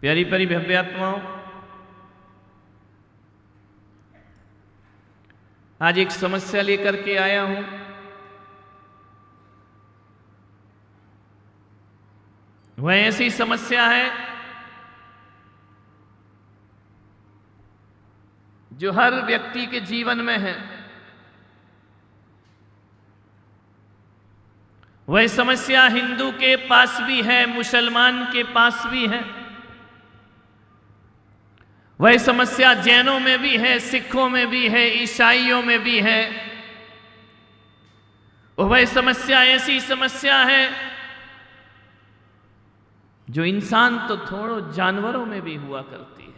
प्यारी प्यारी भव्य आत्माओं, आज एक समस्या लेकर के आया हूं। वह ऐसी समस्या है जो हर व्यक्ति के जीवन में है। वह समस्या हिंदू के पास भी है, मुसलमान के पास भी है। वह समस्या जैनों में भी है, सिखों में भी है, ईसाइयों में भी है। वह समस्या ऐसी समस्या है जो इंसान तो थोड़ो जानवरों में भी हुआ करती है।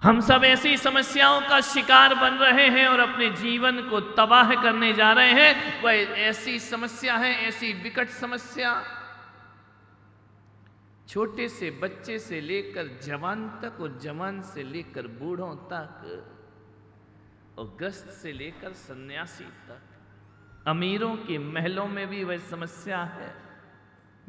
हम सब ऐसी समस्याओं का शिकार बन रहे हैं और अपने जीवन को तबाह करने जा रहे हैं। वह ऐसी समस्या है, ऐसी विकट समस्या, छोटे से बच्चे से लेकर जवान तक और जवान से लेकर बूढ़ों तक और ग्रस्त से लेकर सन्यासी तक। अमीरों के महलों में भी वह समस्या है,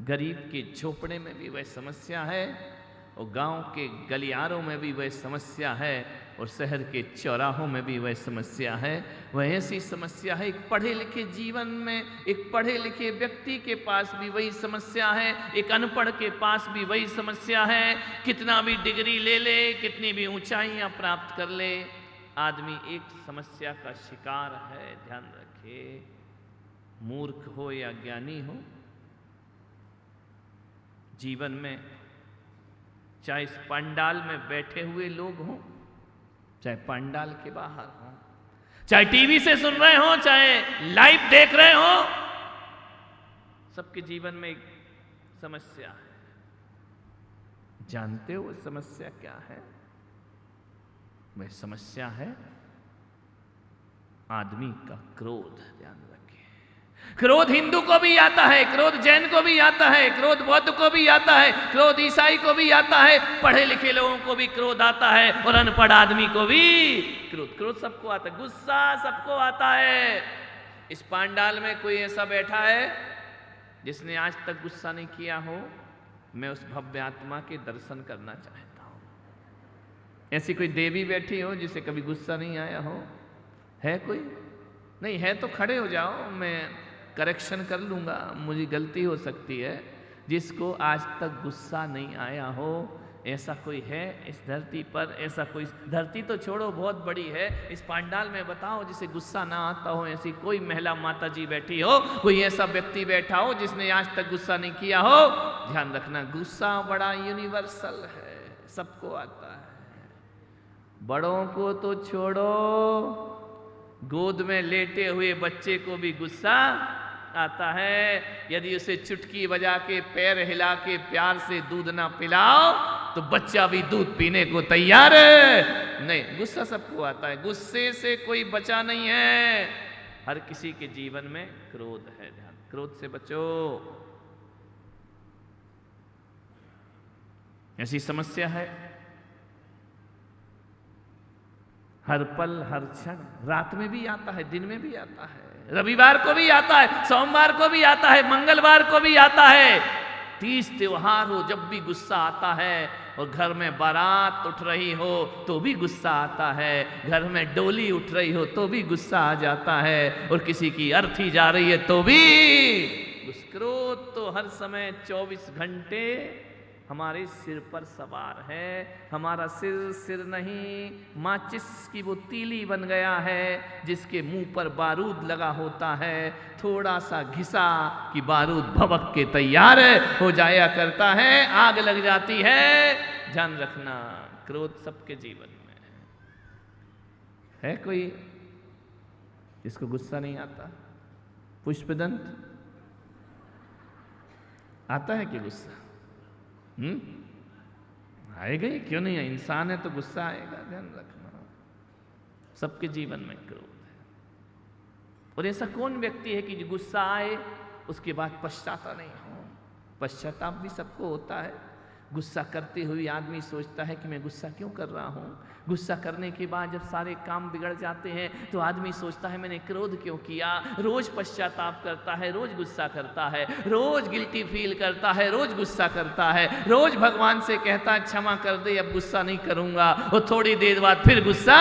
गरीब के झोपड़े में भी वह समस्या है, और गांव के गलियारों में भी वह समस्या है, और शहर के चौराहों में भी वह समस्या है। वह ऐसी समस्या है, एक पढ़े लिखे जीवन में, एक पढ़े लिखे व्यक्ति के पास भी वही समस्या है, एक अनपढ़ के पास भी वही समस्या है। कितना भी डिग्री ले ले, कितनी भी ऊंचाइयां प्राप्त कर ले, आदमी एक समस्या का शिकार है। ध्यान रखिए, मूर्ख हो या ज्ञानी हो, जीवन में चाहे इस पंडाल में बैठे हुए लोग हों, चाहे पंडाल के बाहर हों, चाहे टीवी से सुन रहे हो, चाहे लाइव देख रहे हो, सबके जीवन में एक समस्या है। जानते हो वो समस्या क्या है? वह समस्या है आदमी का क्रोध। ध्यान रखिए, क्रोध हिंदू को भी आता है, क्रोध जैन को भी आता है, क्रोध बौद्ध को भी आता है, क्रोध ईसाई को भी आता है, पढ़े लिखे लोगों को भी क्रोध आता है, और अनपढ़ आदमी को भी क्रोध सबको आता है, गुस्सा सबको आता है। इस पंडाल में कोई ऐसा बैठा है जिसने आज तक गुस्सा नहीं किया हो? मैं उस भव्य आत्मा के दर्शन करना चाहता हूं। ऐसी कोई देवी बैठी हो जिसे कभी गुस्सा नहीं आया हो? है कोई? नहीं है तो खड़े हो जाओ, मैं करेक्शन कर लूँगा, मुझे गलती हो सकती है। जिसको आज तक गुस्सा नहीं आया हो, ऐसा कोई है इस धरती पर? ऐसा कोई, धरती तो छोड़ो बहुत बड़ी है, इस पंडाल में बताओ जिसे गुस्सा ना आता हो। ऐसी कोई महिला माता जी बैठी हो, कोई ऐसा व्यक्ति बैठा हो जिसने आज तक गुस्सा नहीं किया हो? ध्यान रखना, गुस्सा बड़ा यूनिवर्सल है, सबको आता है। बड़ों को तो छोड़ो, गोद में लेटे हुए बच्चे को भी गुस्सा आता है। यदि उसे चुटकी बजा के, पैर हिला के प्यार से दूध ना पिलाओ तो बच्चा भी दूध पीने को तैयार है। नहीं, गुस्सा सबको आता है, गुस्से से कोई बचा नहीं है। हर किसी के जीवन में क्रोध है। ध्यान, क्रोध से बचो। ऐसी समस्या है हर पल हर क्षण, रात में भी आता है, दिन में भी आता है, रविवार को भी आता है, सोमवार को भी आता है, मंगलवार को भी आता है। 30 त्योहार हो जब भी गुस्सा आता है, और घर में बारात उठ रही हो तो भी गुस्सा आता है, घर में डोली उठ रही हो तो भी गुस्सा आ जाता है, और किसी की अर्थी जा रही है तो भी। क्रोध तो हर समय 24 घंटे हमारे सिर पर सवार है। हमारा सिर नहीं, माचिस की वो तीली बन गया है जिसके मुंह पर बारूद लगा होता है। थोड़ा सा घिसा कि बारूद भभक के तैयार हो जाया करता है, आग लग जाती है। ध्यान रखना, क्रोध सबके जीवन में है। कोई जिसको गुस्सा नहीं आता? पुष्पदंत आता है कि गुस्सा? आएगा ही, क्यों नहीं है? इंसान है तो गुस्सा आएगा। ध्यान रखना, सबके जीवन में क्रोध है। और ऐसा कौन व्यक्ति है कि जो गुस्सा आए उसके बाद पश्चाताप नहीं हो? पश्चाताप भी सबको होता है, गुस्सा करते हुए आदमी सोचता है कि मैं गुस्सा क्यों कर रहा हूँ। गुस्सा करने के बाद जब सारे काम बिगड़ जाते हैं तो आदमी सोचता है मैंने क्रोध क्यों किया। रोज पश्चाताप करता है, रोज गुस्सा करता है, रोज गिल्टी फील करता है, रोज गुस्सा करता है, रोज भगवान से कहता है क्षमा कर दे, अब गुस्सा नहीं करूंगा। और थोड़ी देर बाद फिर गुस्सा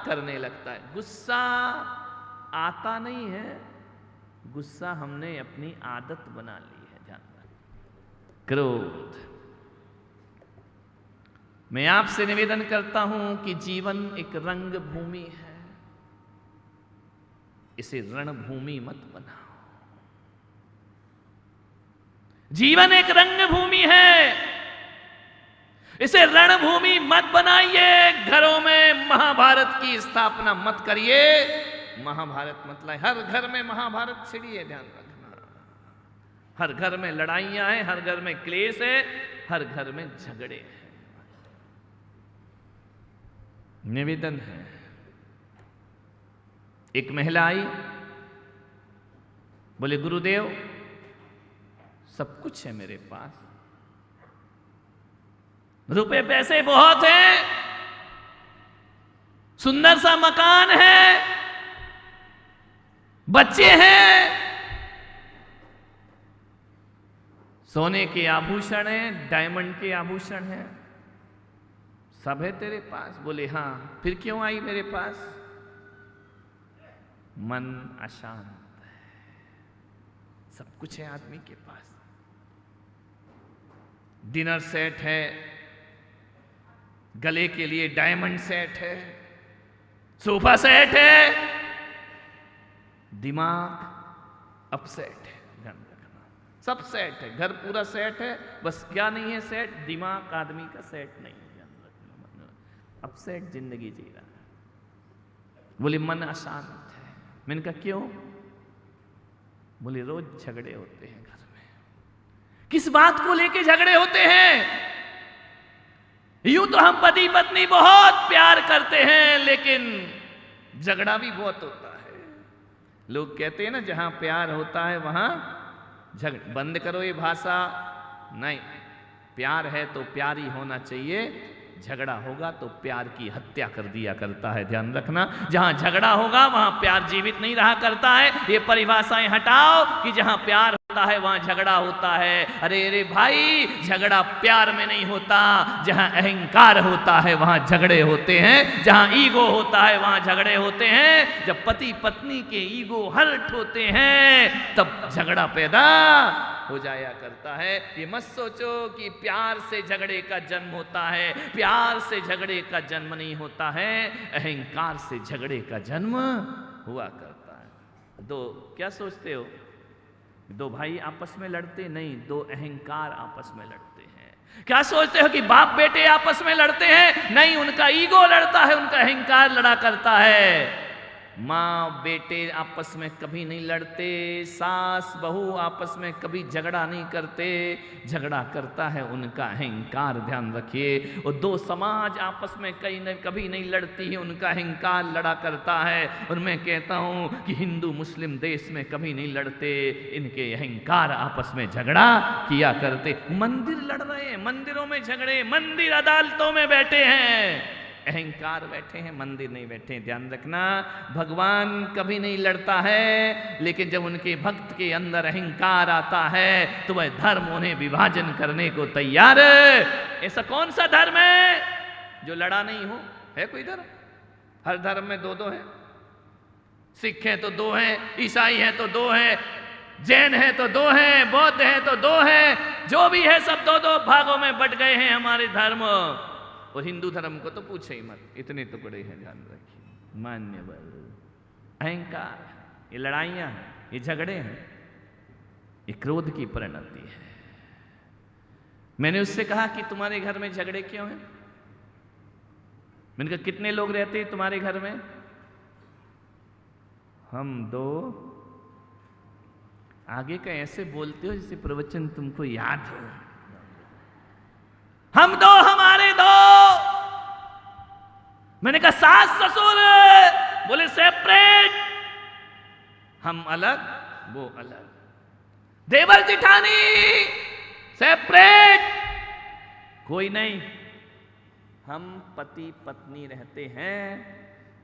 करने लगता है। गुस्सा आता नहीं है, गुस्सा हमने अपनी आदत बना ली है। जानना क्रोध। मैं आपसे निवेदन करता हूं कि जीवन एक रंग भूमि है, इसे रणभूमि मत बनाओ। जीवन एक रंग भूमि है, इसे रणभूमि मत बनाइए। घरों में महाभारत की स्थापना मत करिए। महाभारत मतलब हर घर में महाभारत छिड़ी है, ध्यान रखना। हर घर में लड़ाइयां हैं, हर घर में क्लेश है, हर घर में झगड़े हैं। निवेदन है, एक महिला आई, बोले गुरुदेव सब कुछ है मेरे पास, रुपए पैसे बहुत हैं, सुंदर सा मकान है, बच्चे हैं, सोने के आभूषण हैं, डायमंड के आभूषण हैं, सब है तेरे पास। बोले हाँ, फिर क्यों आई मेरे पास? मन अशांत है। सब कुछ है आदमी के पास, डिनर सेट है, गले के लिए डायमंड सेट है, सोफा सेट है, दिमाग अपसेट है। ध्यान रखना, सब सेट है, घर पूरा सेट है, बस क्या नहीं है सेट? दिमाग आदमी का सेट नहीं है। ध्यान रखना, अपसेट जिंदगी जी रहा है। बोले मन अशांत है। मैंने कहा क्यों? बोले रोज झगड़े होते हैं घर में। किस बात को लेके झगड़े होते हैं? यूं तो हम पति पत्नी बहुत प्यार करते हैं, लेकिन झगड़ा भी बहुत होता है। लोग कहते हैं ना, जहां प्यार होता है वहां झगड़ा। बंद करो ये भाषा, नहीं, प्यार है तो प्यार ही होना चाहिए। झगड़ा होगा तो प्यार की हत्या कर दिया करता है। ध्यान रखना, जहां झगड़ा होगा वहां प्यार जीवित नहीं रहा करता है। ये परिभाषाएं हटाओ कि जहां प्यार होता है वहां झगड़ा होता है। अरे अरे भाई, झगड़ा प्यार में नहीं होता। जहां अहंकार होता है वहां झगड़े होते हैं, जहां ईगो होता है वहां झगड़े होते हैं। जब पति पत्नी के ईगो हर्ट होते हैं तब झगड़ा पैदा हो जाया करता है। ये मत सोचो कि प्यार से झगड़े का जन्म होता है। प्यार से झगड़े का जन्म नहीं होता है, अहंकार से झगड़े का जन्म हुआ करता है। दो क्या सोचते हो? दो भाई आपस में लड़ते नहीं, दो अहंकार आपस में लड़ते हैं। क्या सोचते हो कि बाप बेटे आपस में लड़ते हैं? नहीं, उनका ईगो लड़ता है, उनका अहंकार लड़ा करता है। माँ बेटे आपस में कभी नहीं लड़ते, सास बहू आपस में कभी झगड़ा नहीं करते। झगड़ा करता है उनका अहंकार, ध्यान रखिए। और दो समाज आपस में कभी नहीं लड़ती है, उनका अहंकार लड़ा करता है। और मैं कहता हूँ कि हिंदू मुस्लिम देश में कभी नहीं लड़ते, इनके अहंकार आपस में झगड़ा किया करते। मंदिर लड़ रहे हैं, मंदिरों में झगड़े, मंदिर अदालतों में बैठे हैं, अहंकार बैठे हैं, मंदिर नहीं बैठे हैं। ध्यान रखना, भगवान कभी नहीं लड़ता है, लेकिन जब उनके भक्त के अंदर अहंकार आता है तो वह धर्म उन्हें विभाजन करने को तैयार है। ऐसा कौन सा धर्म है जो लड़ा नहीं हो? है कोई धर्म? हर धर्म में दो दो है। सिख है तो दो है, ईसाई है तो दो है, जैन है तो दो है, बौद्ध है तो दो है, जो भी है सब दो दो भागों में बट गए हैं हमारे धर्म। और हिंदू धर्म को तो पूछे ही मत, इतने टुकड़े हैं। ध्यान रखिए, मान्य बल, अहंकार, ये लड़ाइयां हैं, ये झगड़े हैं, ये क्रोध की परिणति है। मैंने उससे कहा कि तुम्हारे घर में झगड़े क्यों हैं? मैंने कहा कितने लोग रहते हैं तुम्हारे घर में? हम दो। आगे का ऐसे बोलते हो जैसे प्रवचन तुमको याद हो। हम दो, हमारे दो। मैंने कहा सास ससुर? बोले सेपरेट। हम अलग, वो अलग। देवर जिठानी सेपरेट, कोई नहीं। हम पति पत्नी रहते हैं,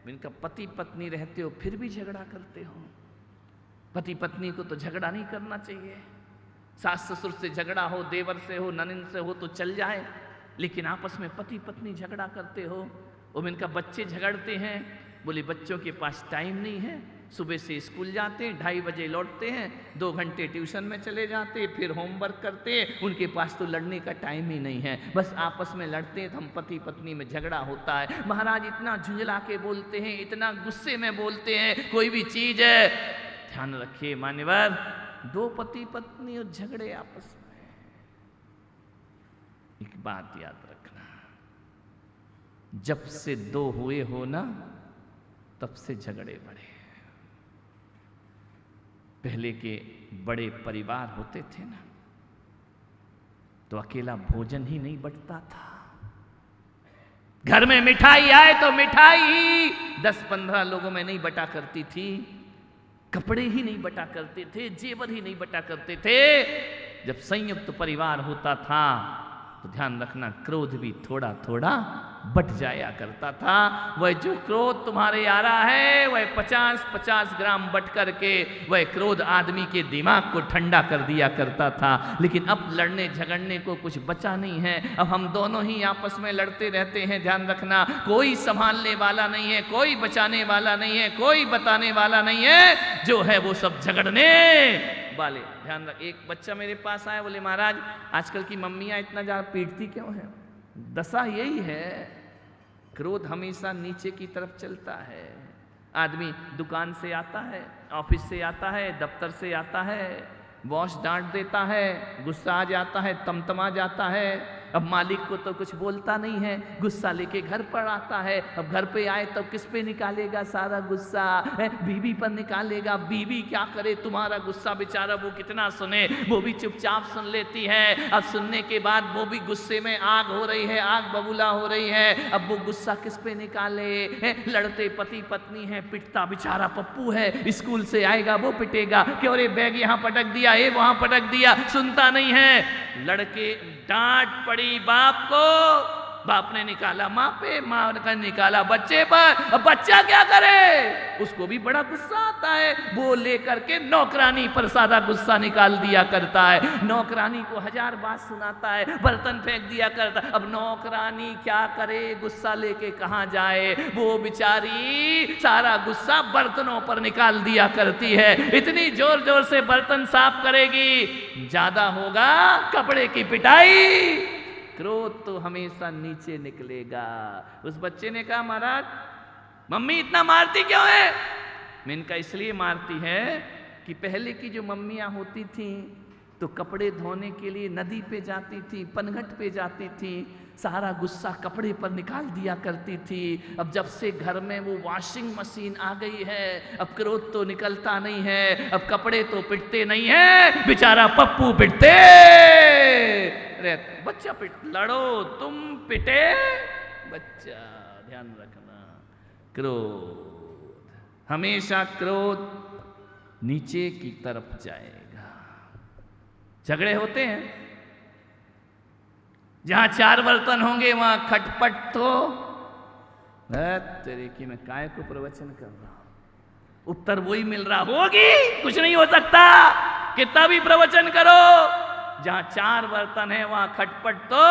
इनका पति पत्नी रहते हो फिर भी झगड़ा करते हो। पति पत्नी को तो झगड़ा नहीं करना चाहिए। सास ससुर से झगड़ा हो, देवर से हो, ननद से हो तो चल जाए, लेकिन आपस में पति पत्नी झगड़ा करते हो। और इनका बच्चे झगड़ते हैं, बोले बच्चों के पास टाइम नहीं है, सुबह से स्कूल जाते हैं, 2:30 बजे लौटते हैं, 2 घंटे ट्यूशन में चले जाते हैं, फिर होमवर्क करते हैं, उनके पास तो लड़ने का टाइम ही नहीं है, बस आपस में लड़ते हैं। तो हम पति पत्नी में झगड़ा होता है। महाराज इतना झुंझला के बोलते हैं, इतना गुस्से में बोलते हैं, कोई भी चीज है। ध्यान रखिए मान्यवर, 2 पति पत्नी और झगड़े आपस में, एक बात याद रखना, जब से 2 हुए हो ना तब से झगड़े बढ़े। पहले के बड़े परिवार होते थे ना, तो अकेला भोजन ही नहीं बंटता था। घर में मिठाई आए तो मिठाई ही 10-15 लोगों में नहीं बटा करती थी, कपड़े ही नहीं बटा करते थे, जेवर ही नहीं बटा करते थे। जब संयुक्त परिवार होता था तो ध्यान रखना, क्रोध भी थोड़ा थोड़ा बट जाया करता था। वह जो क्रोध तुम्हारे आ रहा है, वह 50-50 ग्राम बट करके वह क्रोध आदमी के दिमाग को ठंडा कर दिया करता था। लेकिन अब लड़ने झगड़ने को कुछ बचा नहीं है। अब हम दोनों ही आपस में लड़ते रहते हैं। ध्यान रखना, कोई संभालने वाला नहीं है, कोई बचाने वाला नहीं है, कोई बताने वाला नहीं है, जो है वो सब झगड़ने वाले। ध्यान रख, एक बच्चा मेरे पास आया, बोले महाराज आजकल की मम्मियां इतना ज्यादा पीटती क्यों है? दशा यही है, क्रोध हमेशा नीचे की तरफ चलता है। आदमी दुकान से आता है, ऑफिस से आता है, दफ्तर से आता है, बॉस डांट देता है, गुस्सा आ जाता है, तमतमा जाता है। अब मालिक को तो कुछ बोलता नहीं है, गुस्सा लेके घर पर आता है। अब घर पे आए तो किस पे निकालेगा सारा गुस्सा? बीवी पर निकालेगा। बीवी क्या करे, तुम्हारा गुस्सा बेचारा वो कितना सुने, वो भी चुपचाप सुन लेती है। अब सुनने के बाद वो भी गुस्से में आग हो रही है, आग बबूला हो रही है। अब वो गुस्सा किस पे निकाले? लड़ते पति पत्नी है, पिटता बेचारा पप्पू है, स्कूल से आएगा वो पिटेगा, क्यों रे बैग यहाँ पटक दिया, ये वहां पटक दिया, सुनता नहीं है। लड़के डांट पड़ी बाप को, बाप ने निकाला माँ पे, माँ ने निकाला बच्चे पर। अब बच्चा क्या करे, उसको भी बड़ा गुस्सा आता है, वो लेकर के नौकरानी पर सारा गुस्सा निकाल दिया करता है। नौकरानी को 1000 बात सुनाता है, बर्तन फेंक दिया करता है। अब नौकरानी क्या करे, गुस्सा लेके कहाँ जाए? वो बेचारी सारा गुस्सा बर्तनों पर निकाल दिया करती है। इतनी जोर जोर से बर्तन साफ करेगी, ज्यादा होगा कपड़े की पिटाई। क्रोध तो हमेशा नीचे निकलेगा। उस बच्चे ने कहा महाराज मम्मी इतना मारती क्यों है? मैंने कहा इसलिए मारती है कि पहले की जो मम्मियां होती थी तो कपड़े धोने के लिए नदी पे जाती थी, पनघट पे जाती थी, सारा गुस्सा कपड़े पर निकाल दिया करती थी। अब जब से घर में वो वॉशिंग मशीन आ गई है, अब क्रोध तो निकलता नहीं है, अब कपड़े तो पिटते नहीं है, बेचारा पप्पू पिटते रहते। बच्चा पिट, लड़ो तुम पिटे बच्चा। ध्यान रखना, क्रोध हमेशा क्रोध नीचे की तरफ जाएगा। झगड़े होते हैं, जहां 4 बर्तन होंगे वहां खटपट तो तेरे की मैं काय को प्रवचन कर रहा हूं, उत्तर वही मिल रहा होगी, कुछ नहीं हो सकता कितना भी प्रवचन करो। जहां 4 बर्तन है वहां खटपट तो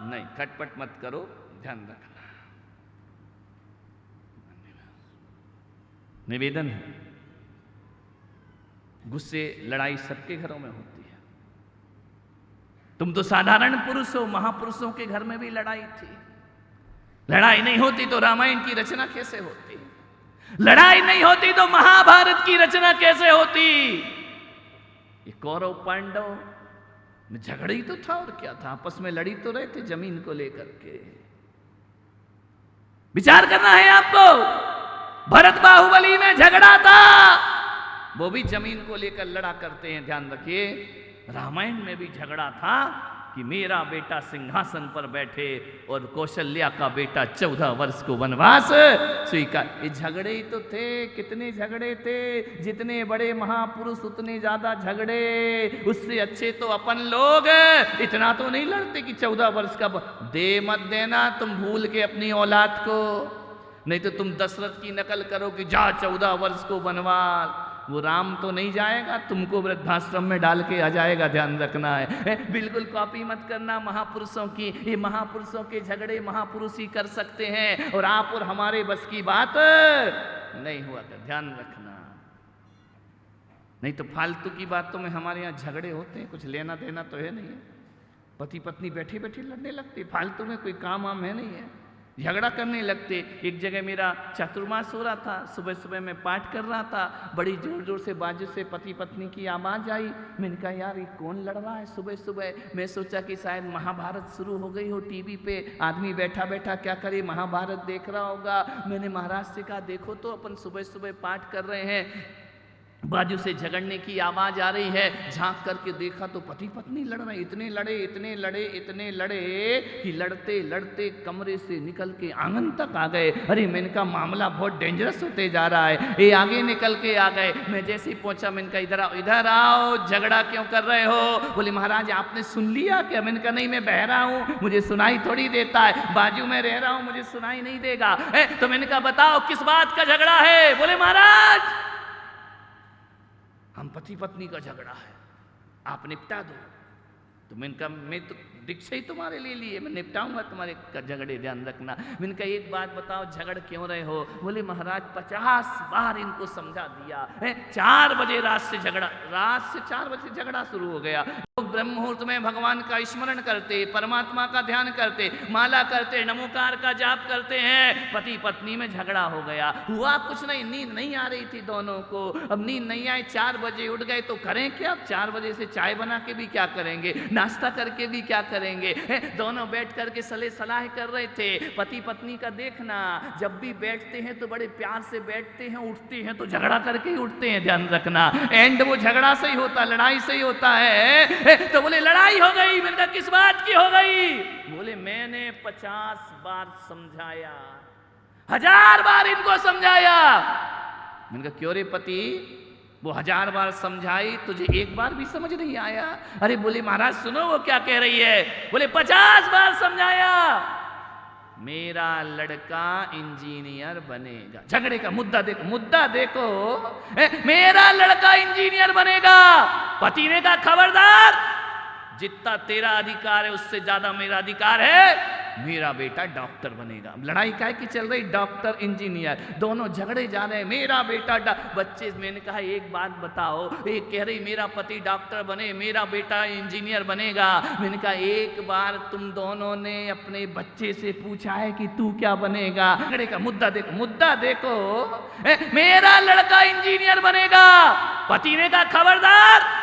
नहीं, खटपट मत करो, ध्यान रखना। निवेदन है, गुस्से लड़ाई सबके घरों में होती है। तुम तो साधारण पुरुष हो, महापुरुषों के घर में भी लड़ाई थी। लड़ाई नहीं होती तो रामायण की रचना कैसे होती? लड़ाई नहीं होती तो महाभारत की रचना कैसे होती? ये कौरव पांडव में झगड़ा ही तो था, और क्या था, आपस में लड़ी तो रहे थे जमीन को लेकर के। विचार करना है आपको, भरत बाहुबली में झगड़ा था, वो भी जमीन को लेकर लड़ा करते हैं। ध्यान रखिए, रामायण में भी झगड़ा था, कि मेरा बेटा सिंहासन पर बैठे और कौशल्या का बेटा 14 वर्ष को वनवास स्वीकार। ये झगड़े ही तो थे, कितने झगड़े थे, जितने बड़े महापुरुष उतने ज्यादा झगड़े। उससे अच्छे तो अपन लोग इतना तो नहीं लड़ते कि 14 वर्ष का दे मत देना तुम भूल के अपनी औलाद को, नहीं तो तुम दशरथ की नकल करो कि जा 14 वर्ष को वनवास। वो राम तो नहीं जाएगा, तुमको वृद्धाश्रम में डाल के आ जाएगा, ध्यान रखना है। बिल्कुल कॉपी मत करना महापुरुषों की। ये महापुरुषों के झगड़े महापुरुष ही कर सकते हैं, और आप और हमारे बस की बात नहीं हुआ कर, ध्यान रखना। नहीं तो फालतू की बातों में हमारे यहाँ झगड़े होते हैं, कुछ लेना देना तो है नहीं है। पति पत्नी बैठे बैठे लड़ने लगते, फालतू में कोई काम वाम है नहीं है, झगड़ा करने लगते। एक जगह मेरा चातुर्मास हो रहा था, सुबह सुबह मैं पाठ कर रहा था, बड़ी जोर जोर से बाजू से पति पत्नी की आवाज आई। मैंने कहा यार ये कौन लड़ रहा है सुबह सुबह। मैं सोचा कि शायद महाभारत शुरू हो गई हो टीवी पे, आदमी बैठा बैठा क्या करे महाभारत देख रहा होगा। मैंने महाराज से कहा देखो तो अपन सुबह सुबह पाठ कर रहे हैं, बाजू से झगड़ने की आवाज आ रही है। झांक करके देखा तो पति पत्नी लड़ रहे, इतने लड़े इतने लड़े इतने लड़े कि लड़ते लड़ते कमरे से निकल के आंगन तक आ गए। अरे मैंने कहा मामला बहुत डेंजरस होते जा रहा है, ये आगे निकल के आ गए। मैं जैसे ही पहुंचा मैंने कहा इधर आओ, झगड़ा क्यों कर रहे हो। बोले महाराज आपने सुन लिया क्या। मैंने कहा नहीं मैं बहरा हूँ, मुझे सुनाई थोड़ी देता है, बाजू में रह रहा हूँ, मुझे सुनाई नहीं देगा। तो मैंने कहा बताओ किस बात का झगड़ा है। बोले महाराज हम पति पत्नी का झगड़ा है, आप निपटा दो। तो मैंने कहा मैं तो दीक्षा ही तुम्हारे लिए लिए, मैं निपटाऊंगा तुम्हारे झगड़े, ध्यान रखना। मैंने कहा एक बात बताओ झगड़ क्यों रहे हो। बोले महाराज 50 बार इनको समझा दिया, 4 बजे रात से 4 बजे झगड़ा शुरू हो गया। लोग ब्रह्म मुहूर्त में भगवान का स्मरण करते, परमात्मा का ध्यान करते, माला करते, नमोकार का जाप करते हैं, पति पत्नी में झगड़ा हो गया। हुआ कुछ नहीं, नींद नहीं आ रही थी दोनों को। अब नींद नहीं आई, 4 बजे उठ गए तो करें क्या। अब 4 बजे से चाय बना के भी क्या करेंगे, नाश्ता करके भी क्या करेंगे। दोनों बैठ करके सलाह कर रहे थे। पति पत्नी का देखना, जब भी बैठते हैं तो बड़े प्यार से बैठते हैं, उठते हैं तो झगड़ा करके ही उठते हैं, ध्यान रखना। एंड वो झगड़ा से ही होता, लड़ाई से ही होता है। तो बोले लड़ाई हो गई। मैंने कहा किस बात की हो गई। बोले मैंने 50 बार समझाया, 1000 बार इनको समझाया। मैंने कहा क्यों रे पति, वो 1000 बार समझाई, तुझे एक बार भी समझ नहीं आया। अरे बोले महाराज सुनो वो क्या कह रही है। बोले 50 बार समझाया, मेरा लड़का इंजीनियर बनेगा। झगड़े का मुद्दा देखो, मेरा लड़का इंजीनियर बनेगा। पति ने कहा खबरदार, जितना तेरा अधिकार है उससे ज्यादा मेरा अधिकार है, मेरा बेटा डॉक्टर बनेगा। लड़ाई काय की चल रही, डॉक्टर इंजीनियर, दोनों झगड़े जा रहे हैं। मेरा बेटा बच्चे, मैंने कहा एक बात बताओ, एक कह रही मेरा पति डॉक्टर बने, मेरा बेटा इंजीनियर बनेगा। मैंने कहा एक बार तुम दोनों ने अपने बच्चे से पूछा है कि तू क्या बनेगा। झगड़े का मुद्दा देखो, मेरा लड़का इंजीनियर बनेगा। पति ने कहा खबरदार,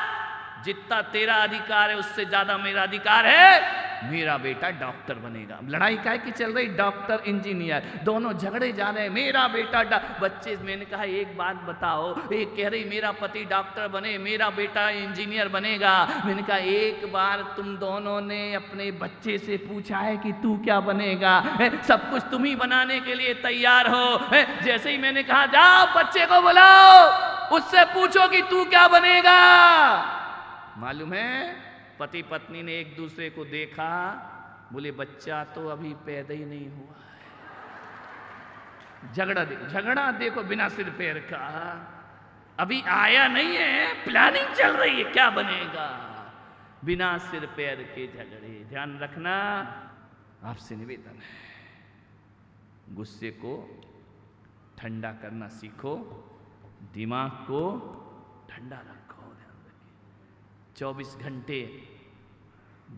जितना तेरा अधिकार है उससे ज्यादा मेरा अधिकार है, मेरा बेटा डॉक्टर बनेगा। लड़ाई काय की चल रही, डॉक्टर इंजीनियर, दोनों झगड़े जा रहे हैं। मेरा बेटा बच्चे, मैंने कहा एक बात बताओ, एक कह रही मेरा पति डॉक्टर बने, मेरा बेटा इंजीनियर बनेगा। मैंने कहा एक बार तुम दोनों ने अपने बच्चे से पूछा है कि तू क्या बनेगा। सब कुछ तुम ही बनाने के लिए तैयार हो। जैसे ही मैंने कहा जाओ बच्चे को बुलाओ, उससे पूछो कि तू क्या बनेगा। मालूम है पति पत्नी ने एक दूसरे को देखा, बोले बच्चा तो अभी पैदा ही नहीं हुआ है। झगड़ा देखो बिना सिर पैर का, अभी आया नहीं है, प्लानिंग चल रही है क्या बनेगा। बिना सिर पैर के झगड़े, ध्यान रखना। आपसे निवेदन है, गुस्से को ठंडा करना सीखो, दिमाग को ठंडा रखो। 24 घंटे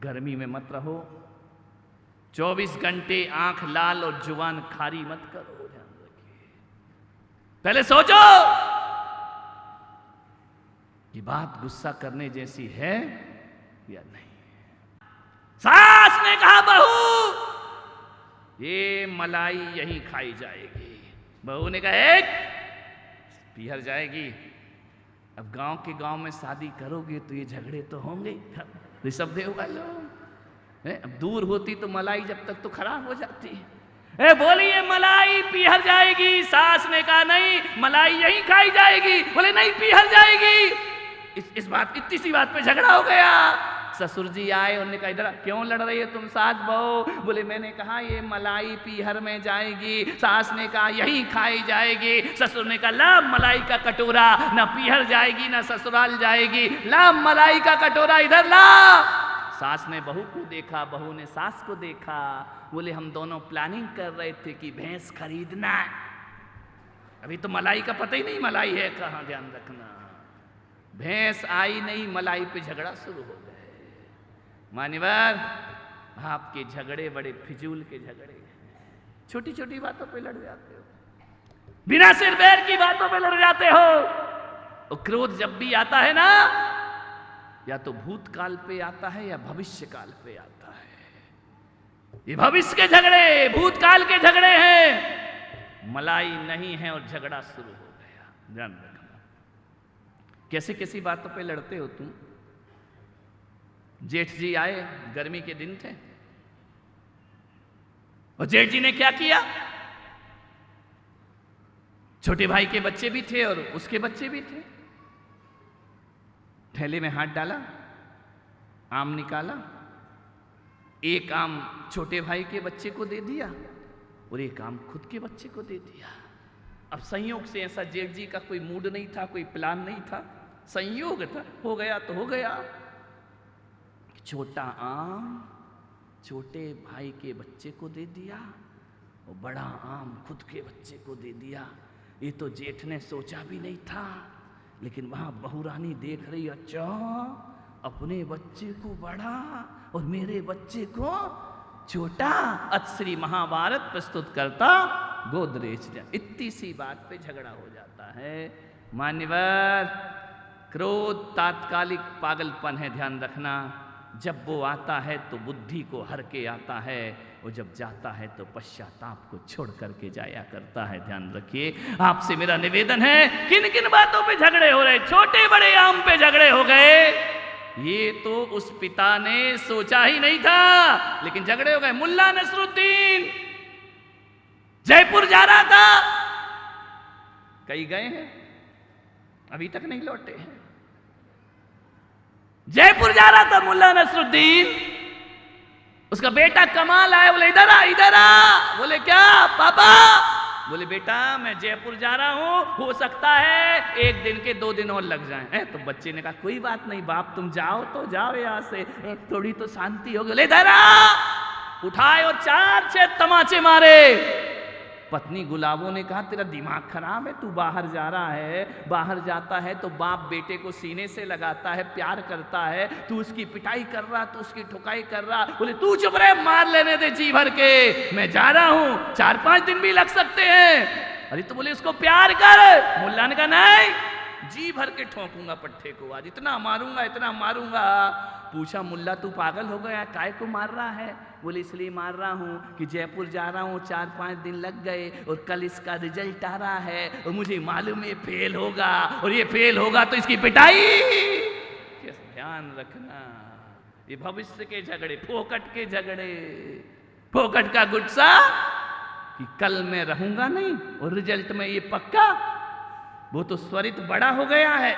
गर्मी में मत रहो, 24 घंटे आंख लाल और जुबान खारी मत करो, ध्यान रखिए। पहले सोचो कि बात गुस्सा करने जैसी है या नहीं। सास ने कहा बहू ये मलाई यहीं खाई जाएगी। बहू ने कहा एक पीहर जाएगी। अब गांव के गांव में शादी करोगे तो ये झगड़े तो होंगे। ऋषभ देव वालों अब दूर होती तो मलाई जब तक तो खराब हो जाती है। बोली ये मलाई पीहर जाएगी। सास ने कहा नहीं, मलाई यहीं खाई जाएगी। बोले नहीं, पीहर जाएगी। इस बात, इतनी सी बात पे झगड़ा हो गया। ससुर जी आए, उन्होंने कहा इधर क्यों लड़ रही है तुम सास बहू? बोले मैंने कहा ये मलाई पीहर में जाएगी। सास ने कहा यहीं खाई जाएगी। ससुर ने कहा ला मलाई का कटोरा, ना पीहर जाएगी ना ससुराल जाएगी, ला मलाई का कटोरा इधर ला। सास ने बहू को देखा, बहू ने सास को देखा। बोले हम दोनों प्लानिंग कर रहे थे कि भैंस खरीदना है। अभी तो मलाई का पता ही नहीं मलाई है कहाँ, ध्यान रखना। भैंस आई नहीं, मलाई पे झगड़ा शुरू हो गया। मान्यवर, आपके झगड़े बड़े फिजूल के झगड़े, छोटी छोटी बातों पे लड़ जाते हो, बिना सिर पैर की बातों पे लड़ जाते हो। और क्रोध जब भी आता है ना, या तो भूतकाल पे आता है या भविष्य काल पे आता है। ये भविष्य के झगड़े, भूतकाल के झगड़े हैं। मलाई नहीं है और झगड़ा शुरू हो गया। ध्यान रखना, कैसी कैसी बातों पे लड़ते हो तुम। जेठ जी आए, गर्मी के दिन थे, और जेठ जी ने क्या किया, छोटे भाई के बच्चे भी थे और उसके बच्चे भी थे। थैले में हाथ डाला, आम निकाला, एक आम छोटे भाई के बच्चे को दे दिया और एक आम खुद के बच्चे को दे दिया। अब संयोग से ऐसा जेठ जी का कोई मूड नहीं था, कोई प्लान नहीं था, संयोग था, हो गया तो हो गया। छोटा आम छोटे भाई के बच्चे को दे दिया और बड़ा आम खुद के बच्चे को दे दिया। ये तो जेठ ने सोचा भी नहीं था, लेकिन वहां बहू रानी देख रही, अच्छा अपने बच्चे को बड़ा और मेरे बच्चे को छोटा। अतश्री महाभारत प्रस्तुत करता गोदरेज। इतनी सी बात पे झगड़ा हो जाता है। मान्यवर, क्रोध तात्कालिक पागलपन है, ध्यान रखना। जब वो आता है तो बुद्धि को हर के आता है, और जब जाता है तो पश्चाताप को छोड़ करके जाया करता है। ध्यान रखिए। आपसे मेरा निवेदन है, किन किन बातों पे झगड़े हो रहे? छोटे बड़े आम पे झगड़े हो गए। ये तो उस पिता ने सोचा ही नहीं था, लेकिन झगड़े हो गए। मुल्ला नसरुद्दीन जयपुर जा रहा था, कहीं गए हैं, अभी तक नहीं लौटे हैं। जयपुर जा रहा था मुल्ला नसरुद्दीन, उसका बेटा कमाल आया। बोले इधर आ, इधर आ। बोले क्या पापा? बोले बेटा मैं जयपुर जा रहा हूं, हो सकता है 1 दिन के 2 दिन और लग जाएं। तो बच्चे ने कहा कोई बात नहीं बाप, तुम जाओ तो जाओ, यहां से थोड़ी तो शांति होगी। बोले इधर आ। उठाए और 4-6 तमाचे मारे। पत्नी गुलाबों ने कहा तेरा दिमाग खराब है, तू बाहर जा रहा है, बाहर जाता है तो बाप बेटे को सीने से लगाता है, प्यार करता है, तू उसकी पिटाई कर रहा, तू उसकी ठुकाई कर रहा। बोले तू चुप रहे, मार लेने दे जी भर के, मैं जा रहा हूं, 4-5 दिन भी लग सकते हैं। अरे तो बोले उसको प्यार कर। मुल्ला ने कहा नहीं, जी भर के ठोकूंगा पट्टे को, आज इतना मारूंगा इतना मारूंगा। पूछा मुल्ला तू पागल हो गया, काय को मार रहा है? बोले इसलिए मार रहा हूँ कि जयपुर जा रहा हूँ, 4-5 दिन लग गए और कल इसका रिजल्ट आ रहा है और मुझे मालूम है फेल होगा, और ये फेल होगा तो इसकी पिटाई। ध्यान रखना, ये भविष्य के झगड़े, फोकट के झगड़े, फोकट का गुस्सा कि कल मैं रहूंगा नहीं और रिजल्ट में ये पक्का। वो तो स्वरित बड़ा हो गया है,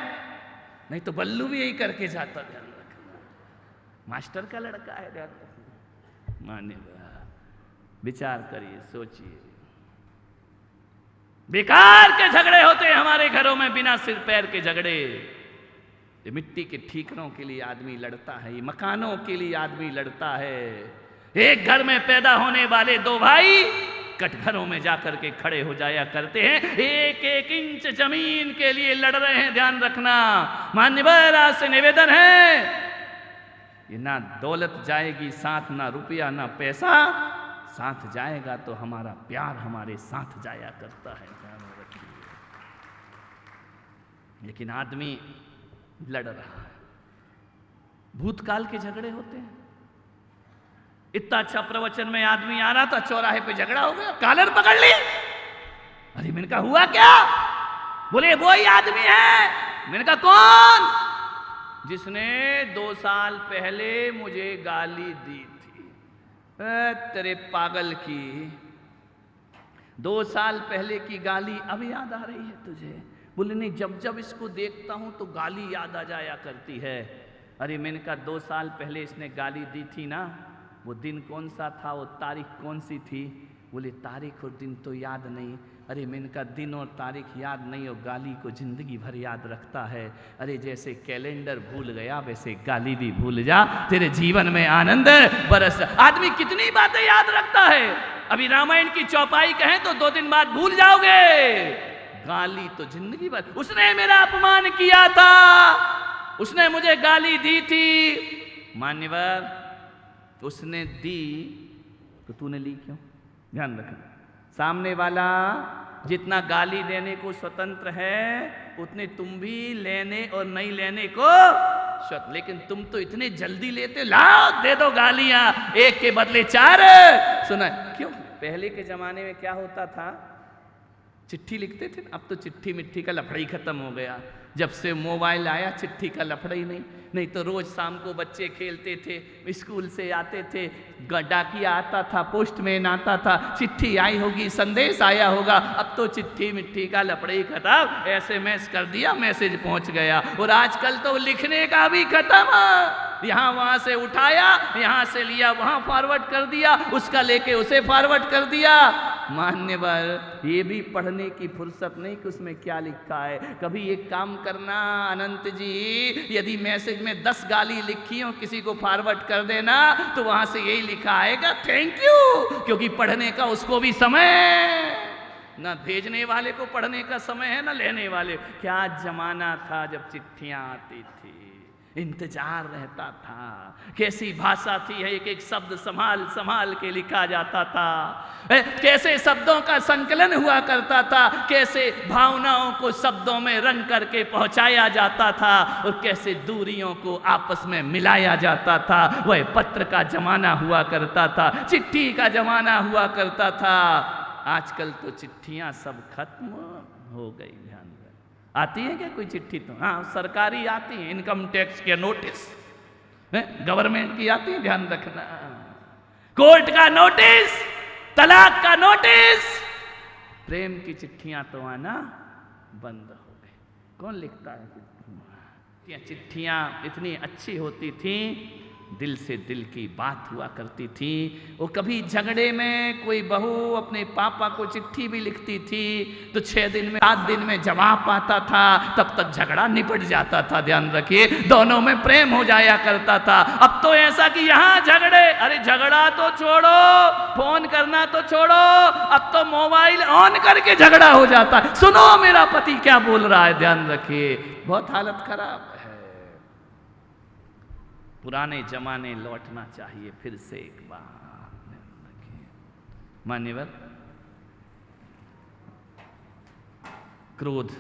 नहीं तो बल्लू भी यही करके जाता। ध्यान रखना, मास्टर का लड़का है। ध्यान रखना, माने विचार करिए, सोचिए। बेकार के झगड़े होते हैं हमारे घरों में, बिना सिर पैर के झगड़े। ये मिट्टी के ठीकरों के लिए आदमी लड़ता है, ये मकानों के लिए आदमी लड़ता है। एक घर में पैदा होने वाले 2 भाई कटघरों में जाकर के खड़े हो जाया करते हैं, 1-1 इंच जमीन के लिए लड़ रहे हैं। ध्यान रखना। मान्यवर, आज से निवेदन है, ये ना दौलत जाएगी साथ, ना रुपया ना पैसा साथ जाएगा, तो हमारा प्यार हमारे साथ जाया करता है। ध्यान रखिए। लेकिन आदमी लड़ रहा है, भूतकाल के झगड़े होते हैं। इतना अच्छा प्रवचन में आदमी आ रहा था, चौराहे पे झगड़ा हो गया, कॉलर पकड़ ली। अरे मैंने कहा हुआ क्या? बोले वो ही आदमी है। मैंने कहा कौन? जिसने 2 साल पहले मुझे गाली दी थी। तेरे पागल की 2 साल पहले की गाली अब याद आ रही है तुझे? बोले नहीं, जब जब इसको देखता हूं तो गाली याद आ जाया करती है। अरे मैंने कहा 2 साल पहले इसने गाली दी थी ना, वो दिन कौन सा था, वो तारीख कौन सी थी? बोले तारीख और दिन तो याद नहीं। अरे मैंने कहा दिन और तारीख याद नहीं और गाली को जिंदगी भर याद रखता है। अरे जैसे कैलेंडर भूल गया वैसे गाली भी भूल जा, तेरे जीवन में आनंद बरस। आदमी कितनी बातें याद रखता है। अभी रामायण की चौपाई कहें तो 2 दिन बाद भूल जाओगे, गाली तो जिंदगी भर। उसने मेरा अपमान किया था, उसने मुझे गाली दी थी, मान्यवर उसने दी तो तूने ली क्यों? ध्यान रखना, सामने वाला जितना गाली देने को स्वतंत्र है उतने तुम भी लेने और नहीं लेने को स्वतंत्र। लेकिन तुम तो इतने जल्दी लेते, लाओ दे दो गालियां, 1 के बदले 4। सुना क्यों? पहले के जमाने में क्या होता था, चिट्ठी लिखते थे, अब तो चिट्ठी मिट्ठी का लफड़ा ही खत्म हो गया। जब से मोबाइल आया चिट्ठी का लफड़ा ही नहीं तो रोज शाम को बच्चे खेलते थे, स्कूल से आते थे, डाकिया आता था, पोस्टमैन आता था, चिट्ठी आई होगी, संदेश आया होगा। अब तो चिट्ठी मिट्ठी का लफड़ा ही खत्म, SMS कर दिया, मैसेज पहुंच गया। और आजकल तो लिखने का भी खत्म, यहाँ वहां से उठाया, यहाँ से लिया, वहां फॉरवर्ड कर दिया, उसका लेके उसे फॉरवर्ड कर दिया। मान्यवर ये भी पढ़ने की फुर्सत नहीं कि उसमें क्या लिखा है। कभी एक काम करना अनंत जी, यदि मैसेज में 10 गाली लिखी हो किसी को फॉरवर्ड कर देना तो वहां से यही लिखा आएगा थैंक यू, क्योंकि पढ़ने का उसको भी समय, ना भेजने वाले को पढ़ने का समय है ना लेने वाले। क्या जमाना था जब चिट्ठियां आती थी, इंतजार रहता था, कैसी भाषा थी, एक एक शब्द संभाल संभाल के लिखा जाता था, कैसे शब्दों का संकलन हुआ करता था, कैसे भावनाओं को शब्दों में रंग करके पहुंचाया जाता था और कैसे दूरियों को आपस में मिलाया जाता था। वह पत्र का जमाना हुआ करता था, चिट्ठी का जमाना हुआ करता था। आजकल तो चिट्ठियां सब खत्म हो गई। ध्यान आती है क्या कोई चिट्ठी? तो हाँ सरकारी आती है, इनकम टैक्स के नोटिस, गवर्नमेंट की आती है, ध्यान रखना, कोर्ट का नोटिस, तलाक का नोटिस। प्रेम की चिट्ठियां तो आना बंद हो गई। कौन लिखता है चिट्ठियां? चिट्ठियां इतनी अच्छी होती थी, दिल से दिल की बात हुआ करती थी। वो कभी झगड़े में कोई बहू अपने पापा को चिट्ठी भी लिखती थी तो 6 दिन में 7 दिन में जवाब आता था, तब तक झगड़ा निपट जाता था। ध्यान रखिए, दोनों में प्रेम हो जाया करता था। अब तो ऐसा कि यहाँ झगड़े, अरे झगड़ा तो छोड़ो, फोन करना तो छोड़ो, अब तो मोबाइल ऑन करके झगड़ा हो जाता है। सुनो मेरा पति क्या बोल रहा है, ध्यान रखिए, बहुत हालत खराब है। पुराने जमाने लौटना चाहिए फिर से एक बार। मान्यवर, क्रोध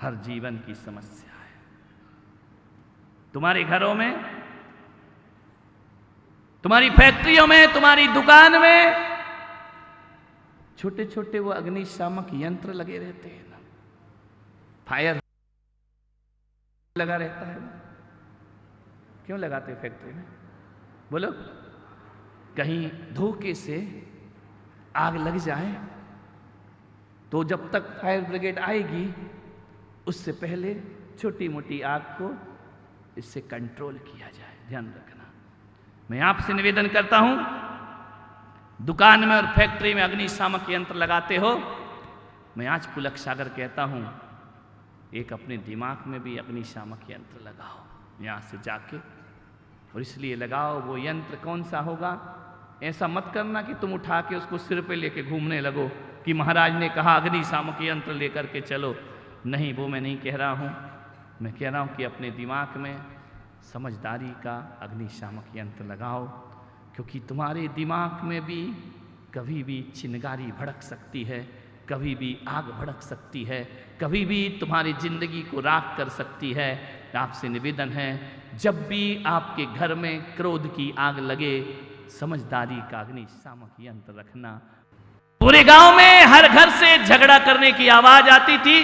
हर जीवन की समस्या है। तुम्हारे घरों में, तुम्हारी फैक्ट्रियों में, तुम्हारी दुकान में छोटे छोटे वो अग्निशामक यंत्र लगे रहते हैं ना, फायर लगा रहता है। क्यों लगाते हैं फैक्ट्री में? बोलो, कहीं धोखे से आग लग जाए तो जब तक फायर ब्रिगेड आएगी उससे पहले छोटी मोटी आग को इससे कंट्रोल किया जाए। ध्यान रखना। मैं आपसे निवेदन करता हूं, दुकान में और फैक्ट्री में अग्निशामक यंत्र लगाते हो, मैं आज पुलक सागर कहता हूं एक अपने दिमाग में भी अग्निशामक यंत्र लगाओ, यहाँ से जाके। और इसलिए लगाओ, वो यंत्र कौन सा होगा? ऐसा मत करना कि तुम उठा के उसको सिर पे लेके घूमने लगो कि महाराज ने कहा अग्निशामक यंत्र लेकर के चलो। नहीं, वो मैं नहीं कह रहा हूँ। मैं कह रहा हूँ कि अपने दिमाग में समझदारी का अग्निशामक यंत्र लगाओ, क्योंकि तुम्हारे दिमाग में भी कभी भी चिंगारी भड़क सकती है, कभी भी आग भड़क सकती है, कभी भी तुम्हारी जिंदगी को राख कर सकती है। आपसे निवेदन है, जब भी आपके घर में क्रोध की आग लगे, समझदारी का अग्निशामक यंत्र रखना। पूरे गांव में हर घर से झगड़ा करने की आवाज आती थी,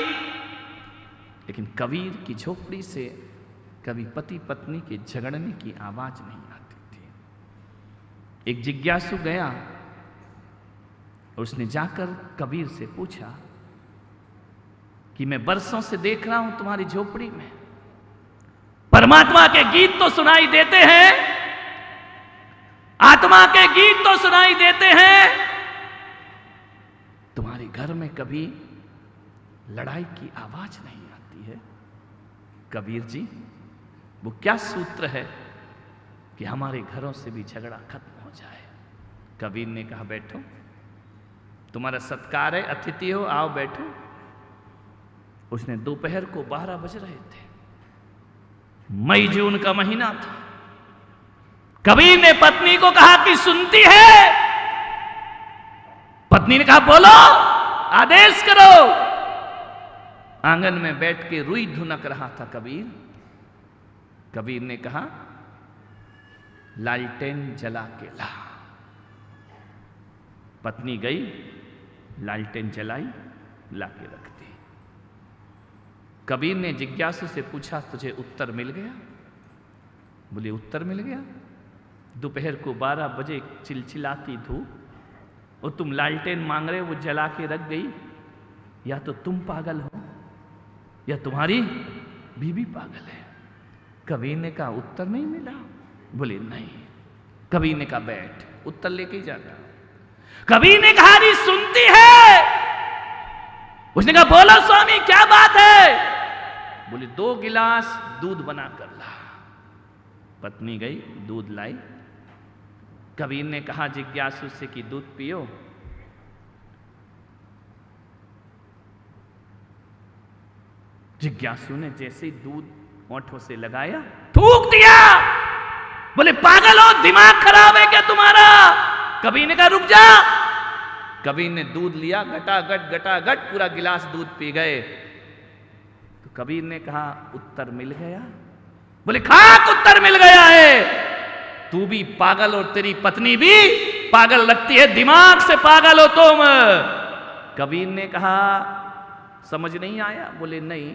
लेकिन कबीर की झोपड़ी से कभी पति पत्नी के झगड़ने की आवाज नहीं आती थी। एक जिज्ञासु गया और उसने जाकर कबीर से पूछा कि मैं बरसों से देख रहा हूं तुम्हारी झोपड़ी में परमात्मा के गीत तो सुनाई देते हैं, आत्मा के गीत तो सुनाई देते हैं, तुम्हारे घर में कभी लड़ाई की आवाज नहीं आती है। कबीर जी, वो क्या सूत्र है कि हमारे घरों से भी झगड़ा खत्म हो जाए? कबीर ने कहा बैठो, तुम्हारा सत्कार है, अतिथि हो, आओ बैठो। उसने दोपहर को 12 बज रहे थे, मई जून का महीना था। कबीर ने पत्नी को कहा कि सुनती है? पत्नी ने कहा बोलो, आदेश करो। आंगन में बैठ के रुई धुनक रहा था कबीर। कबीर ने कहा लालटेन जला के ला। पत्नी गई, लालटेन जलाई, ला के रख दी। कबीर ने जिज्ञासु से पूछा तुझे उत्तर मिल गया? बोले उत्तर मिल गया। दोपहर को 12 बजे चिलचिलाती धूप और तुम लालटेन मांग रहे हो, वो जला के रख गई। या तो तुम पागल हो या तुम्हारी बीवी पागल है। कबीर ने कहा उत्तर नहीं मिला? बोले नहीं। कबीर ने कहा बैठ, उत्तर लेके जाना। कबीर ने कहा नहीं सुनती है? उसने कहा बोलो स्वामी क्या बात है? बोले 2 गिलास दूध बना कर ला। पत्नी गई, दूध लाई। कबीर ने कहा जिज्ञासु से कि दूध पियो। जिज्ञासु ने जैसे ही दूध होठों से लगाया, थूक दिया। बोले पागल हो, दिमाग खराब है क्या तुम्हारा? कबीर ने कहा रुक जा। कबीर ने दूध लिया, घटाघट पूरा गिलास दूध पी गए। तो कबीर ने कहा उत्तर मिल गया? बोले खाक उत्तर मिल गया है। तू भी पागल और तेरी पत्नी भी पागल लगती है, दिमाग से पागल हो तुम। कबीर ने कहा समझ नहीं आया? बोले नहीं।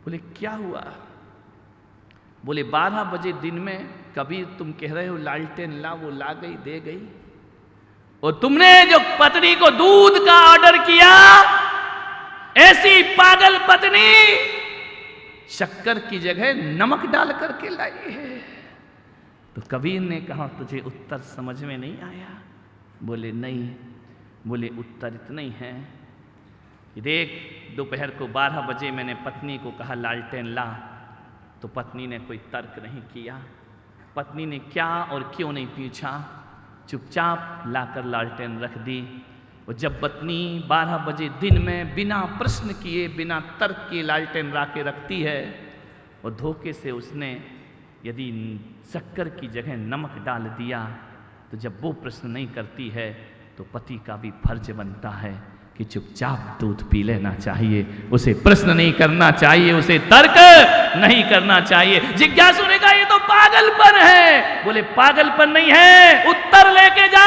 बोले क्या हुआ? बोले 12 बजे दिन में कबीर तुम कह रहे हो लालटेन ला, वो ला गई, दे गई। और तुमने जो पत्नी को दूध का ऑर्डर किया, ऐसी पागल पत्नी शक्कर की जगह नमक डाल करके लाई है। तो कबीर ने कहा तुझे उत्तर समझ में नहीं आया? बोले नहीं। बोले उत्तर इतना ही है कि देख दोपहर को 12 बजे मैंने पत्नी को कहा लालटेन ला, तो पत्नी ने कोई तर्क नहीं किया। पत्नी ने क्या और क्यों नहीं पूछा, चुपचाप लाकर लालटेन रख दी। और जब पत्नी 12 बजे दिन में बिना प्रश्न किए, बिना तर्क किए लालटेन ला के रखती है, और धोखे से उसने यदि शक्कर की जगह नमक डाल दिया, तो जब वो प्रश्न नहीं करती है तो पति का भी फर्ज बनता है कि चुपचाप दूध पी लेना चाहिए, उसे प्रश्न नहीं करना चाहिए, उसे तर्क नहीं करना चाहिए। जिज्ञासु ने कहा ये तो पागलपन है। बोले पागलपन नहीं है, उत्तर लेके जा।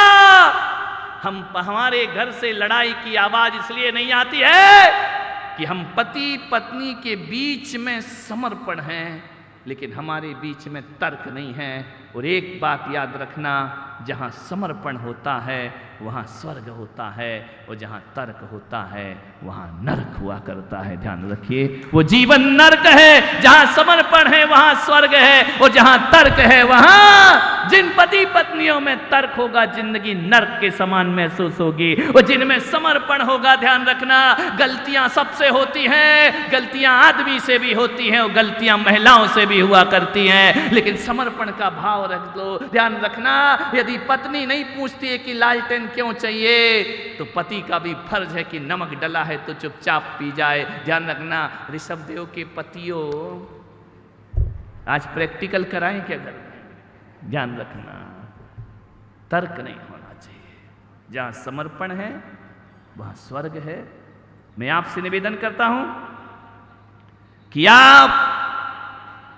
हमारे घर से लड़ाई की आवाज इसलिए नहीं आती है कि हम पति पत्नी के बीच में समर्पण हैं, लेकिन हमारे बीच में तर्क नहीं है। और एक बात याद रखना, जहाँ समर्पण होता है वहाँ स्वर्ग होता है, और जहाँ तर्क होता है वहाँ नरक हुआ करता है। ध्यान रखिए, वो जीवन नरक है। जहाँ समर्पण है वहाँ स्वर्ग है, और जहाँ तर्क है वहाँ, जिन पति पत्नियों में तर्क होगा जिंदगी नरक के समान महसूस होगी, और जिनमें समर्पण होगा, ध्यान रखना, गलतियां सबसे होती हैं, गलतियां आदमी से भी होती हैं और गलतियां महिलाओं से भी हुआ करती हैं, लेकिन समर्पण का भाव रख दो। ध्यान रखना, यदि पत्नी नहीं पूछती है कि लालटेन क्यों चाहिए, तो पति का भी फर्ज है कि नमक डला है तो चुपचाप पी जाए। ध्यान रखना, ऋषभ देव के पतियों, आज प्रैक्टिकल कराएं क्या घर में? ध्यान रखना, तर्क नहीं होना चाहिए। जहां समर्पण है वहां स्वर्ग है। मैं आपसे निवेदन करता हूं कि आप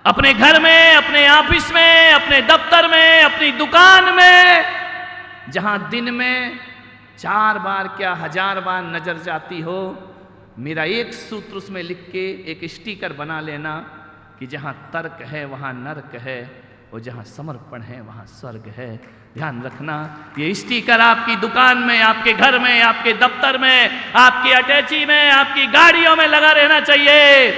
अपने घर में, अपने ऑफिस में, अपने दफ्तर में, अपनी दुकान में, जहां दिन में 4 बार क्या 1000 बार नजर जाती हो, मेरा एक सूत्र उसमें लिख के एक स्टिकर बना लेना कि जहां तर्क है वहां नर्क है, और जहां समर्पण है वहां स्वर्ग है। ध्यान रखना, ये स्टिकर आपकी दुकान में, आपके घर में, आपके दफ्तर में, आपकी अटैची में, आपकी गाड़ियों में लगा रहना चाहिए,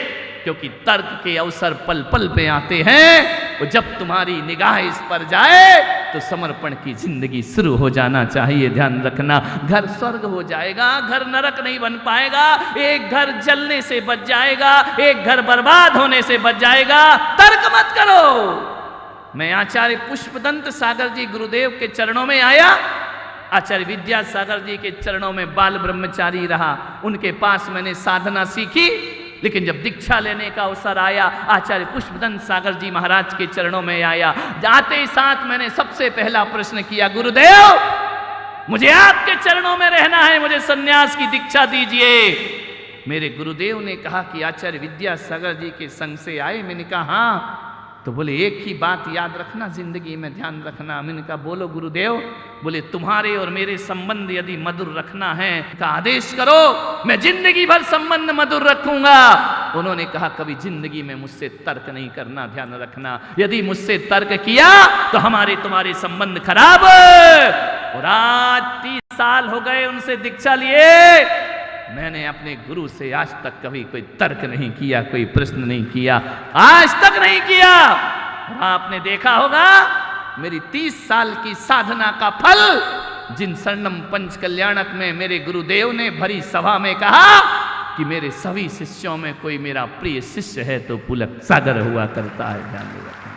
क्योंकि तर्क के अवसर पल पल पे आते हैं। और जब तुम्हारी निगाह इस पर जाए तो समर्पण की जिंदगी शुरू हो जाना चाहिए। ध्यान रखना, घर स्वर्ग हो जाएगा, घर नरक नहीं बन पाएगा। एक घर जलने से बच जाएगा, एक घर बर्बाद होने से बच जाएगा। तर्क मत करो। मैं आचार्य पुष्पदंत सागर जी गुरुदेव के चरणों में आया, आचार्य विद्यासागर जी के चरणों में बाल ब्रह्मचारी रहा, उनके पास मैंने साधना सीखी। लेकिन जब दीक्षा लेने का अवसर आया, आचार्य पुष्पदंत सागर जी महाराज के चरणों में आया। जाते ही साथ मैंने सबसे पहला प्रश्न किया, गुरुदेव मुझे आपके चरणों में रहना है, मुझे सन्यास की दीक्षा दीजिए। मेरे गुरुदेव ने कहा कि आचार्य विद्यासागर जी के संग से आए। मैंने कहा हाँ। तो बोले एक ही बात याद रखना जिंदगी में, ध्यान रखना। मैंने कहा बोलो गुरुदेव। बोले तुम्हारे और मेरे संबंध यदि मधुर रखना है तो आदेश करो, मैं जिंदगी भर संबंध मधुर रखूंगा। उन्होंने कहा कभी जिंदगी में मुझसे तर्क नहीं करना, ध्यान रखना। यदि मुझसे तर्क किया तो हमारे तुम्हारे संबंध खराब। और आज 30 साल हो गए उनसे दीक्षा लिए, मैंने अपने गुरु से आज तक कभी कोई तर्क नहीं किया, कोई प्रश्न नहीं किया, आज तक नहीं किया। आपने देखा होगा मेरी 30 साल की साधना का फल, जिन शरणम पंच कल्याणक में मेरे गुरुदेव ने भरी सभा में कहा कि मेरे सभी शिष्यों में कोई मेरा प्रिय शिष्य है तो पुलक सागर हुआ करता है। ध्यान रखना,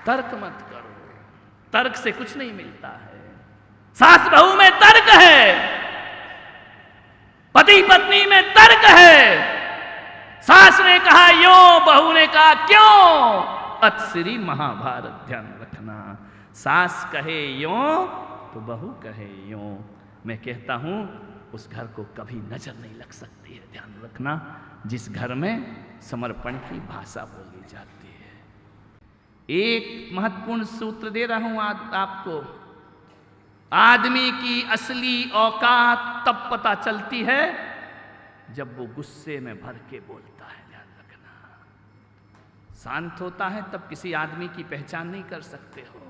तर्क मत करो, तर्क से कुछ नहीं मिलता है। सास बहू में तर्क है, पति पत्नी में तर्क है। सास ने कहा यो, बहू ने कहा क्यों, अतश्री महाभारत। ध्यान रखना, सास कहे यो तो बहू कहे यो। मैं कहता हूं उस घर को कभी नजर नहीं लग सकती है। ध्यान रखना, जिस घर में समर्पण की भाषा बोली जाती है। एक महत्वपूर्ण सूत्र दे रहा हूं आपको। आदमी की असली औकात तब पता चलती है जब वो गुस्से में भर के बोलता है। ध्यान रखना, शांत होता है तब किसी आदमी की पहचान नहीं कर सकते हो।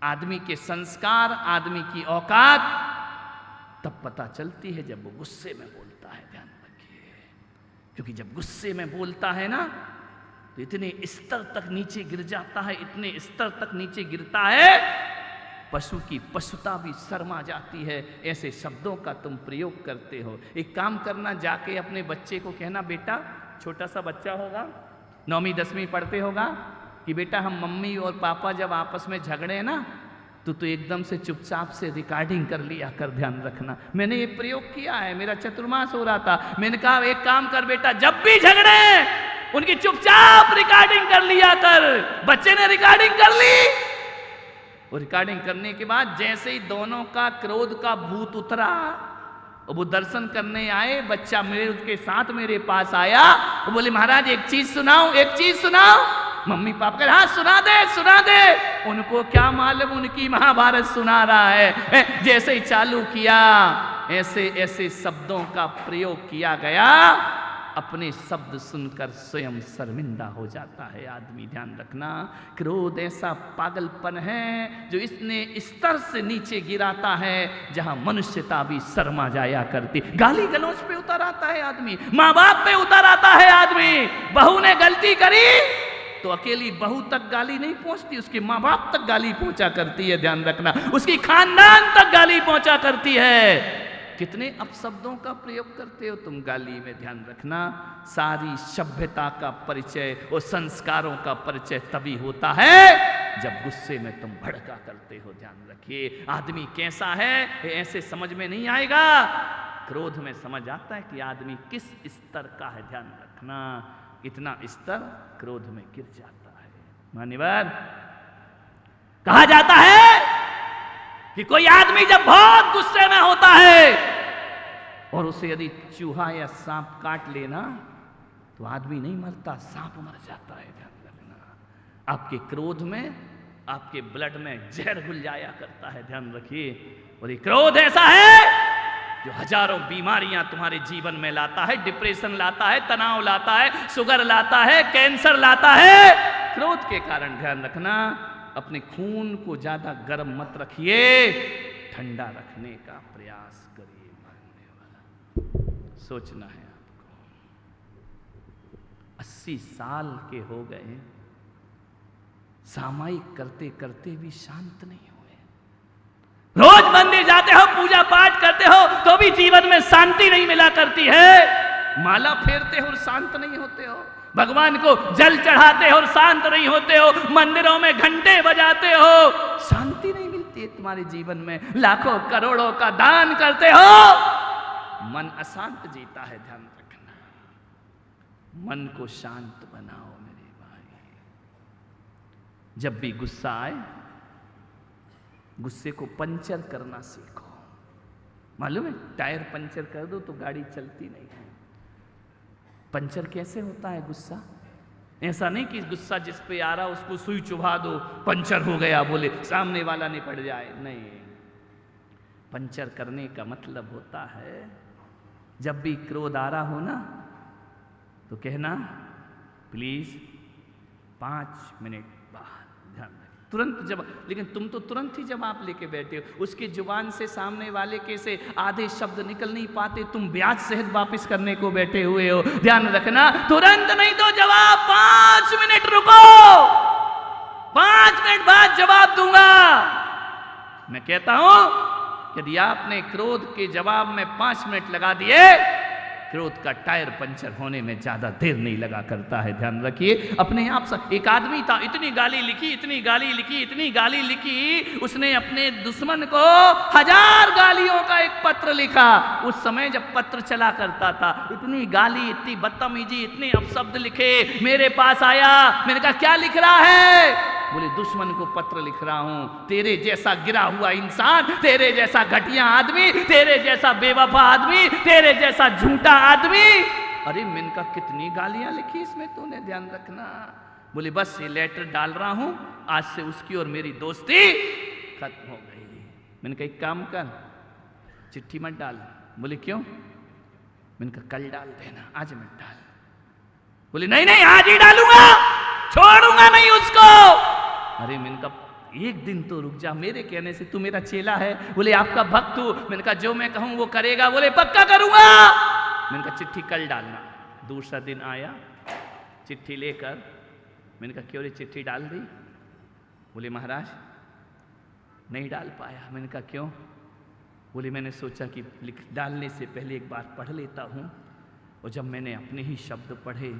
आदमी के संस्कार, आदमी की औकात तब पता चलती है जब वो गुस्से में बोलता है। ध्यान रखिए, क्योंकि जब गुस्से में बोलता है ना तो इतने स्तर तक नीचे गिर जाता है, इतने स्तर तक नीचे गिरता है, पशु की पशुता भी शर्मा जाती है। ऐसे शब्दों का तुम प्रयोग करते हो। एक काम करना, जाके अपने बच्चे को कहना, बेटा, छोटा सा बच्चा होगा, 9वीं 10वीं पढ़ते होगा, कि बेटा हम मम्मी और पापा जब आपस में झगड़े ना तो एकदम से चुपचाप से रिकॉर्डिंग कर लिया कर। ध्यान रखना, मैंने ये प्रयोग किया है, मेरा चतुर्मास हो रहा था। मैंने कहा एक काम कर बेटा, जब भी झगड़े उनकी चुपचाप रिकॉर्डिंग कर लिया कर। बच्चे ने रिकॉर्डिंग कर ली। और रिकॉर्डिंग करने के बाद जैसे ही दोनों का क्रोध का भूत उतरा और वो दर्शन करने आए, बच्चा मेरे उसके साथ मेरे पास आया, वो बोले महाराज एक चीज सुनाओ, एक चीज सुनाओ। मम्मी पापा कहे हाँ सुना दे, सुना दे। उनको क्या मालूम उनकी महाभारत सुना रहा है। जैसे ही चालू किया, ऐसे ऐसे शब्दों का प्रयोग किया गया, अपने शब्द सुनकर स्वयं शर्मिंदा हो जाता है आदमी। ध्यान रखना, क्रोध ऐसा पागलपन है जो इसने स्तर से नीचे गिराता है जहां मनुष्यता भी शर्मा जाया करती। गाली गलौज पे उतर आता है आदमी, माँ बाप पे उतर आता है आदमी। बहू ने गलती करी तो अकेली बहू तक गाली नहीं पहुंचती, उसके माँ बाप तक गाली पहुंचा करती है। ध्यान रखना, उसकी खानदान तक गाली पहुंचा करती है। कितने अपशब्दों का प्रयोग करते हो तुम गाली में। ध्यान रखना, सारी सभ्यता का परिचय और संस्कारों का परिचय तभी होता है जब गुस्से में तुम भड़का करते हो। ध्यान रखिए, आदमी कैसा है ऐसे समझ में नहीं आएगा, क्रोध में समझ आता है कि आदमी किस स्तर का है। ध्यान रखना, इतना स्तर क्रोध में गिर जाता है। मान्यवर, कहा जाता है कि कोई आदमी जब बहुत गुस्से में होता है और उसे यदि चूहा या सांप काट लेना तो आदमी नहीं मरता, सांप मर जाता है। ध्यान रखना, आपके क्रोध में, आपके ब्लड में जहर घुल जाया करता है। ध्यान रखिए, और ये क्रोध ऐसा है जो हजारों बीमारियां तुम्हारे जीवन में लाता है। डिप्रेशन लाता है, तनाव लाता है, शुगर लाता है, कैंसर लाता है। क्रोध के कारण ध्यान रखना, अपने खून को ज्यादा गर्म मत रखिए, ठंडा रखने का प्रयास करिए। मानने वाला सोचना है आपको। 80 साल के हो गए, सामायिक करते करते भी शांत नहीं हुए। रोज मंदिर जाते हो, पूजा पाठ करते हो, तो भी जीवन में शांति नहीं मिला करती है। माला फेरते हो और शांत नहीं होते हो, भगवान को जल चढ़ाते हो और शांत नहीं होते हो, मंदिरों में घंटे बजाते हो, शांति नहीं मिलती है तुम्हारे जीवन में। लाखों करोड़ों का दान करते हो, मन अशांत जीता है। ध्यान रखना, मन को शांत बनाओ मेरे भाई। जब भी गुस्सा आए, गुस्से को पंचर करना सीखो। मालूम है, टायर पंचर कर दो तो गाड़ी चलती नहीं है। पंचर कैसे होता है गुस्सा? ऐसा नहीं कि गुस्सा जिस पे आ रहा उसको सुई चुभा दो, पंचर हो गया, बोले सामने वाला नहीं पड़ जाए। नहीं, पंचर करने का मतलब होता है, जब भी क्रोध आ रहा हो ना, तो कहना प्लीज 5 मिनट बाद। ध्यान रखें, तुरंत जब, लेकिन तुम तो तुरंत ही जवाब लेके बैठे हो। उसके जुबान से सामने वाले के से आधे शब्द निकल नहीं पाते, तुम ब्याज सहित वापस करने को बैठे हुए हो। ध्यान रखना, तुरंत नहीं दो जवाब, 5 मिनट रुको, 5 मिनट बाद जवाब दूंगा। मैं कहता हूं, यदि आपने क्रोध के जवाब में 5 मिनट लगा दिए, क्रोध का टायर पंचर होने में ज्यादा देर नहीं लगा करता है। ध्यान रखिए अपने आप से। एक आदमी था, इतनी गाली लिखी, इतनी गाली लिखी, इतनी गाली लिखी, उसने अपने दुश्मन को 1000 गालियों का एक पत्र लिखा। उस समय जब पत्र चला करता था, इतनी गाली, इतनी बदतमीजी, इतने अपशब्द लिखे। मेरे पास आया, मैंने कहा क्या लिख रहा है? बोले दुश्मन को पत्र लिख रहा हूं, तेरे जैसा गिरा हुआ इंसान, तेरे जैसा घटिया आदमी, तेरे जैसा बेवफा आदमी, तेरे जैसा झूठा आदमी। अरे मैंने कहा कितनी गालियां लिखी इसमें तूने, ध्यान रखना। बोले बस ये लेटर डाल रहा हूं, आज से उसकी और मेरी दोस्ती खत्म हो गई। मैंने कहा एक काम कर, चिट्ठी मत डाल। बोले क्यों? मैंने कहा कल डाल देना, आज मत डाल। बोले नहीं नहीं आज ही डालूंगा, छोड़ूंगा नहीं उसको। अरे मैंने कहा एक दिन तो रुक जा, मेरे कहने से तू मेरा चेला है। बोले आपका भक्त हूं। मैंने कहा जो मैं कहूं वो करेगा। बोले पक्का करूंगा। मैंने कहा चिट्ठी कल डालना। दूसरा दिन आया चिट्ठी लेकर। मैंने कहा क्यों रे चिट्ठी डाल दी? बोले महाराज नहीं डाल पाया। मैंने कहा क्यों? बोले मैंने सोचा कि डालने से पहले एक बार पढ़ लेता हूं, और जब मैंने अपने ही शब्द पढ़े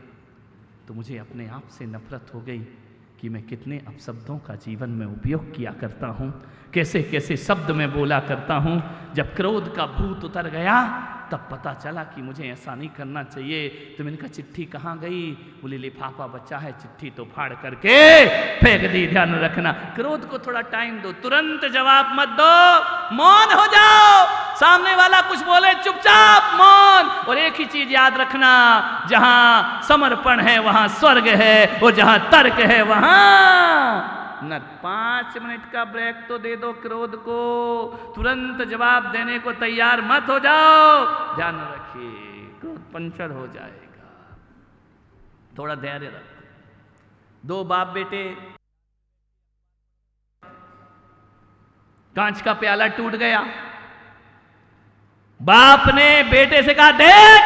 तो मुझे अपने आप से नफरत हो गई कि मैं कितने अपशब्दों का जीवन में उपयोग किया करता हूँ, कैसे कैसे शब्द मैं बोला करता हूँ। जब क्रोध का भूत उतर गया तब पता चला कि मुझे ऐसा नहीं करना चाहिए। तो मैंने कहा चिट्ठी कहाँ गई? बोले लिफाफा बचा है, चिट्ठी तो फाड़ करके फेंक दी। ध्यान रखना, क्रोध को थोड़ा टाइम दो, तुरंत जवाब मत दो, मौन हो जाओ। सामने वाला कुछ बोले चुपचाप मौन। और एक ही चीज याद रखना, जहां समर्पण है वहां स्वर्ग है, और जहां तर्क है वहां न। 5 मिनट का ब्रेक तो दे दो क्रोध को, तुरंत जवाब देने को तैयार मत हो जाओ। ध्यान रखिए क्रोध पंचर हो जाएगा, थोड़ा धैर्य रखो। 2 बाप बेटे, कांच का प्याला टूट गया। बाप ने बेटे से कहा देख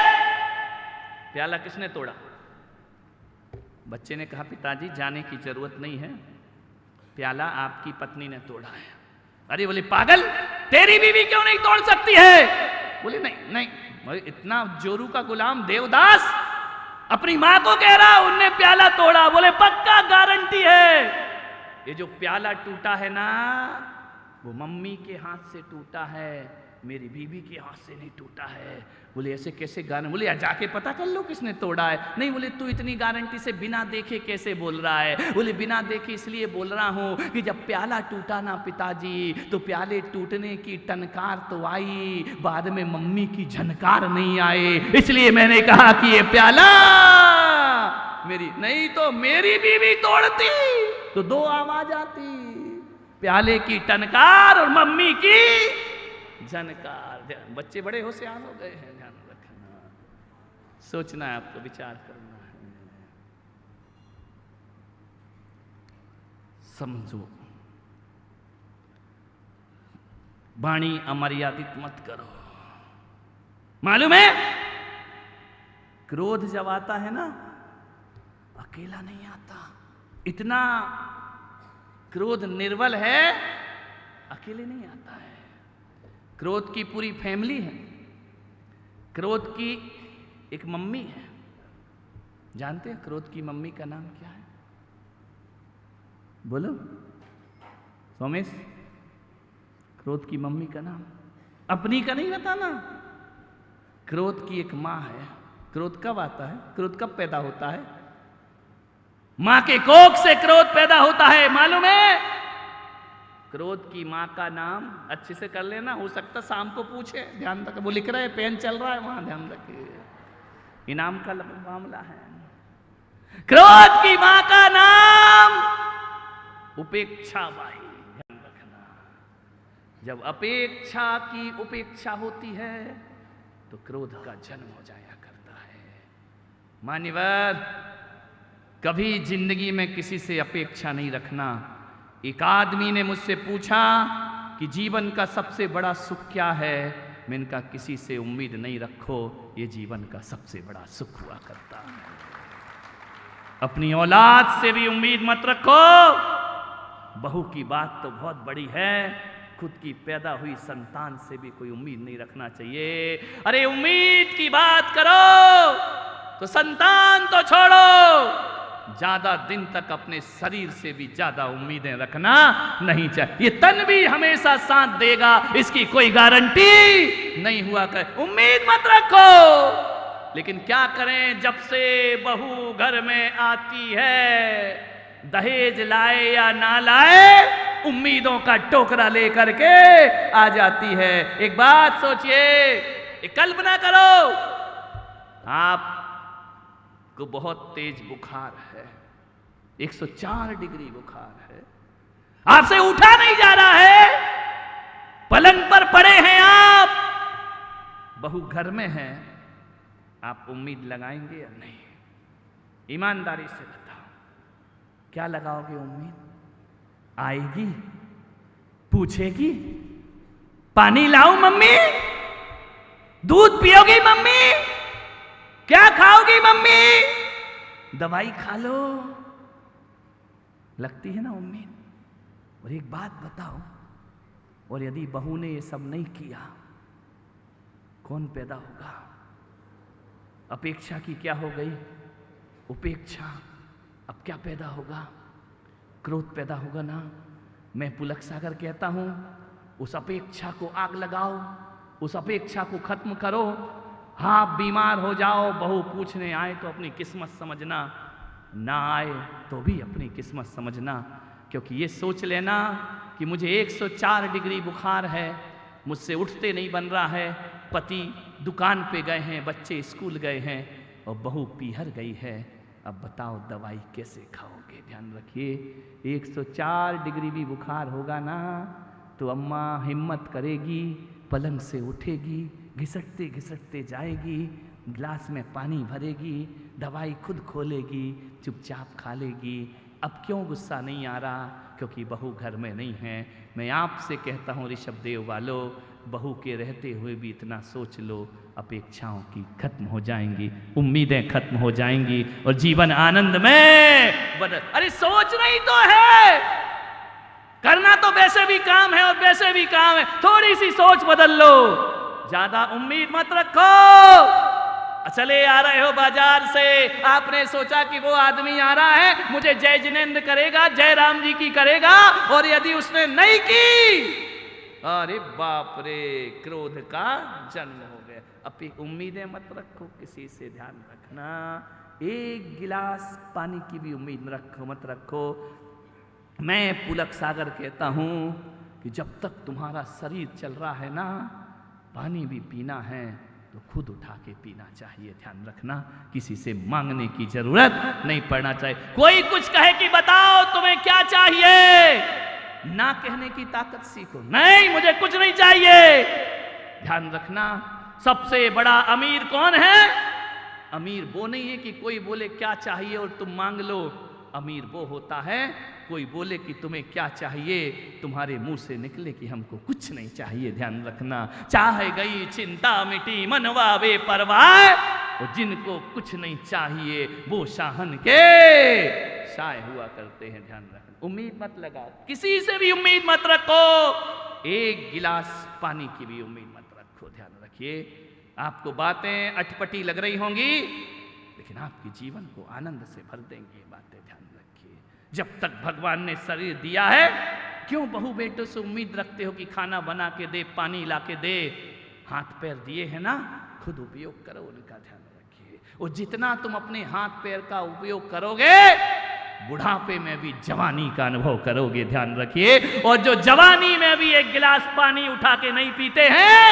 प्याला किसने तोड़ा? बच्चे ने कहा पिताजी जाने की जरूरत नहीं है, प्याला आपकी पत्नी ने तोड़ा है। अरे बोले पागल, तेरी बीवी क्यों नहीं तोड़ सकती है? बोले नहीं नहीं, इतना जोरू का गुलाम देवदास अपनी मां को कह रहा उनने प्याला तोड़ा। बोले पक्का गारंटी है, ये जो प्याला टूटा है ना वो मम्मी के हाथ से टूटा है, मेरी बीवी के हाथ से नहीं टूटा है। बोले ऐसे कैसे गारंटी? बोले जाके पता कर लो किसने तोड़ा है। नहीं बोले तू इतनी गारंटी से बिना देखे कैसे बोल रहा है? बोले बिना देखे इसलिए बोल रहा हूं कि जब प्याला टूटा ना पिताजी, तो प्याले टूटने की टनकार तो आई, बाद में मम्मी की झनकार नहीं आए। इसलिए मैंने कहा कि ये प्याला मेरी, नहीं तो मेरी बीवी तोड़ती तो 2 आवाज आती, प्याले की टनकार और मम्मी की झनकार। बच्चे बड़े होशियार हो गए हैं, ध्यान रखना, सोचना है आपको, विचार करना है। समझो, वाणी अमर्यादित मत करो। मालूम है, क्रोध जब आता है ना, अकेला नहीं आता। इतना क्रोध निर्बल है, अकेले नहीं आता है। क्रोध की पूरी फैमिली है। क्रोध की एक मम्मी है। जानते हैं क्रोध की मम्मी का नाम क्या है? बोलो सोमेश, क्रोध की मम्मी का नाम? अपनी का नहीं बताना। क्रोध की एक माँ है। क्रोध कब आता है? क्रोध कब पैदा होता है? मां के कोख से क्रोध पैदा होता है, मालूम है? क्रोध की मां का नाम अच्छे से कर लेना, हो सकता शाम को पूछे, ध्यान रख। वो लिख रहे हैं, पेन चल रहा है वहां, ध्यान रखिए, इनाम का मामला है। क्रोध की मां का नाम उपेक्षा बाई, ध्यान रखना। जब अपेक्षा की उपेक्षा होती है तो क्रोध का जन्म हो जाया करता है। मान्यवर, कभी जिंदगी में किसी से अपेक्षा नहीं रखना। एक आदमी ने मुझसे पूछा कि जीवन का सबसे बड़ा सुख क्या है? मैंने कहा किसी से उम्मीद नहीं रखो, ये जीवन का सबसे बड़ा सुख हुआ करता है। अपनी औलाद से भी उम्मीद मत रखो। बहू की बात तो बहुत बड़ी है, खुद की पैदा हुई संतान से भी कोई उम्मीद नहीं रखना चाहिए। अरे उम्मीद की बात करो तो संतान तो छोड़ो, ज्यादा दिन तक अपने शरीर से भी ज्यादा उम्मीदें रखना नहीं चाहिए। ये तन भी हमेशा साथ देगा, इसकी कोई गारंटी नहीं हुआ कर। उम्मीद मत रखो। लेकिन क्या करें, जब से बहू घर में आती है, दहेज लाए या ना लाए, उम्मीदों का टोकरा लेकर के आ जाती है। एक बात सोचिए, एक कल्पना करो, आप को बहुत तेज बुखार है, 104 डिग्री बुखार है, आपसे उठा नहीं जा रहा है, पलंग पर पड़े हैं आप, बहू घर में है, आप उम्मीद लगाएंगे या नहीं? ईमानदारी से बताओ, क्या लगाओगे उम्मीद? आएगी, पूछेगी, पानी लाऊं मम्मी? दूध पियोगी मम्मी? क्या खाओगी मम्मी? दवाई खा लो। लगती है ना उम्मीद। और एक बात बताओ, और यदि बहू ने ये सब नहीं किया, कौन पैदा होगा? अपेक्षा की क्या हो गई? उपेक्षा। अब क्या पैदा होगा? क्रोध पैदा होगा ना। मैं पुलक सागर कहता हूं, उस अपेक्षा को आग लगाओ, उस अपेक्षा को खत्म करो। हाँ, बीमार हो जाओ, बहू पूछने आए तो अपनी किस्मत समझना, ना आए तो भी अपनी किस्मत समझना। क्योंकि ये सोच लेना कि मुझे 104 डिग्री बुखार है, मुझसे उठते नहीं बन रहा है, पति दुकान पे गए हैं, बच्चे स्कूल गए हैं और बहू पीहर गई है, अब बताओ दवाई कैसे खाओगे? ध्यान रखिए, 104 डिग्री भी बुखार होगा ना तो अम्मा हिम्मत करेगी, पलंग से उठेगी, घिसटते घिसटते जाएगी, गिलास में पानी भरेगी, दवाई खुद खोलेगी, चुपचाप खा लेगी। अब क्यों गुस्सा नहीं आ रहा? क्योंकि बहू घर में नहीं है। मैं आपसे कहता हूँ ऋषभ देव वालों, बहू के रहते हुए भी इतना सोच लो, अपेक्षाओं की खत्म हो जाएंगी, उम्मीदें खत्म हो जाएंगी और जीवन आनंद में बदल। अरे सोच नहीं तो है, करना तो वैसे भी काम है और वैसे भी काम है, थोड़ी सी सोच बदल लो, ज्यादा उम्मीद मत रखो। चले आ रहे हो बाजार से, आपने सोचा कि वो आदमी आ रहा है, मुझे जय जिनेंद्र करेगा, जय राम जी की करेगा, और यदि उसने नहीं की, अरे बाप रे, क्रोध का जन्म हो गया। अपनी उम्मीदें मत रखो किसी से, ध्यान रखना। एक गिलास पानी की भी उम्मीद मत रखो। मैं पुलक सागर कहता हूं कि जब तक तुम्हारा शरीर चल रहा है ना, पानी भी पीना है तो खुद उठा के पीना चाहिए। ध्यान रखना, किसी से मांगने की जरूरत नहीं पड़ना चाहिए। कोई कुछ कहे कि बताओ तुम्हें क्या चाहिए, ना कहने की ताकत सीखो। नहीं, मुझे कुछ नहीं चाहिए। ध्यान रखना, सबसे बड़ा अमीर कौन है? अमीर वो नहीं है कि कोई बोले क्या चाहिए और तुम मांग लो। अमीर वो होता है कोई बोले कि तुम्हें क्या चाहिए, तुम्हारे मुंह से निकले कि हमको कुछ नहीं चाहिए। ध्यान रखना, चाहे गई चिंता मिटी मनवा वे परवाह, और जिनको कुछ नहीं चाहिए वो शाहन के शाय हुआ करते हैं। ध्यान रखना, उम्मीद मत लगाओ, किसी से भी उम्मीद मत रखो, एक गिलास पानी की भी उम्मीद मत रखो। ध्यान रखिए, आपको बातें अटपटी लग रही होंगी लेकिन आपके जीवन को आनंद से भर देंगे ये बातें। ध्यान रखिए, जब तक भगवान ने शरीर दिया है, क्यों बहू बेटों से उम्मीद रखते हो कि खाना बना के दे, पानी ला के दे? हाथ पैर दिए है ना, खुद उपयोग करो उनका। ध्यान रखिए, और जितना तुम अपने हाथ पैर का उपयोग करोगे, बुढ़ापे में भी जवानी का अनुभव करोगे। ध्यान रखिए, और जो जवानी में भी एक गिलास पानी उठा के नहीं पीते हैं,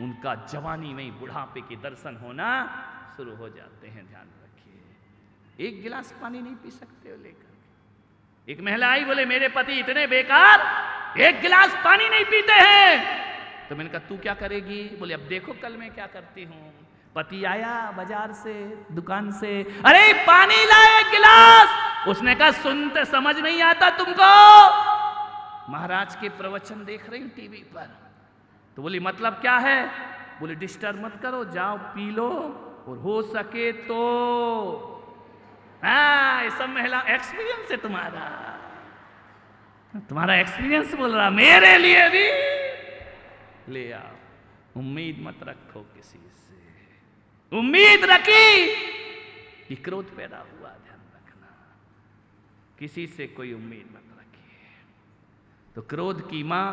उनका जवानी में ही बुढ़ापे के दर्शन होना शुरू हो जाते हैं। ध्यान रखिए, एक गिलास पानी नहीं पी सकते हो लेकर। एक महिला आई, बोले मेरे पति इतने बेकार, एक गिलास पानी नहीं पीते हैं। तो मैंने कहा तू क्या करेगी? बोले अब देखो कल मैं क्या करती हूँ। पति आया बाजार से, दुकान से, अरे पानी ला एक गिलास। उसने कहा सुनते समझ नहीं आता तुमको? महाराज के प्रवचन देख रही हूं टीवी पर। तो बोली मतलब क्या है? बोले डिस्टर्ब मत करो, जाओ पी लो, और हो सके तो ये सब महिला एक्सपीरियंस है तुम्हारा एक्सपीरियंस बोल रहा, मेरे लिए भी ले आओ। उम्मीद मत रखो किसी से, उम्मीद रखी कि क्रोध पैदा हुआ। ध्यान रखना, किसी से कोई उम्मीद मत रखिए। तो क्रोध की मां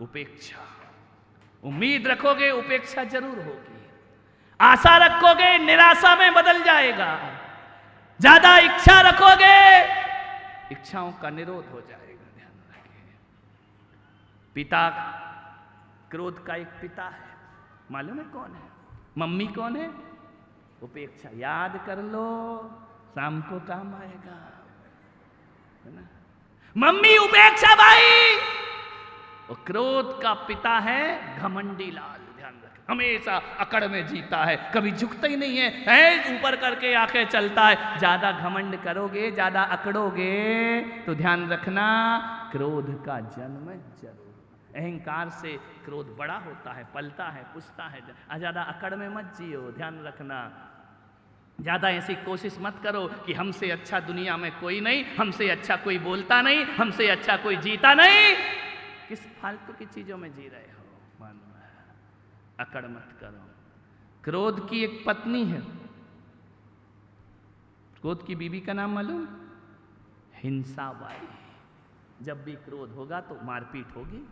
उपेक्षा। उम्मीद रखोगे उपेक्षा जरूर होगी, आशा रखोगे निराशा में बदल जाएगा, ज्यादा इच्छा रखोगे इच्छाओं का निरोध हो जाएगा। ध्यान रखिए, पिता, क्रोध का एक पिता है, मालूम है कौन है? मम्मी कौन है? उपेक्षा। याद कर लो, शाम को काम आएगा, है ना? मम्मी उपेक्षा भाई। और क्रोध का पिता है घमंडी लाल। ध्यान रखें, हमेशा अकड़ में जीता है, कभी झुकता ही नहीं है, ऊपर करके आके चलता है। ज्यादा घमंड करोगे, ज्यादा अकड़ोगे तो ध्यान रखना क्रोध का जन्म जरूर। अहंकार से क्रोध बड़ा होता है, पलता है, पुछता है। ज्यादा अकड़ में मत जियो। ध्यान रखना, ज्यादा ऐसी कोशिश मत करो कि हमसे अच्छा दुनिया में कोई नहीं, हमसे अच्छा कोई बोलता नहीं, हमसे अच्छा कोई जीता नहीं। किस फालतू की चीजों में जी रहे हो? मानो अकड़ मत करो। क्रोध की एक पत्नी है, क्रोध की बीवी का नाम मालूम? हिंसा बाई। जब भी क्रोध होगा तो मारपीट होगी,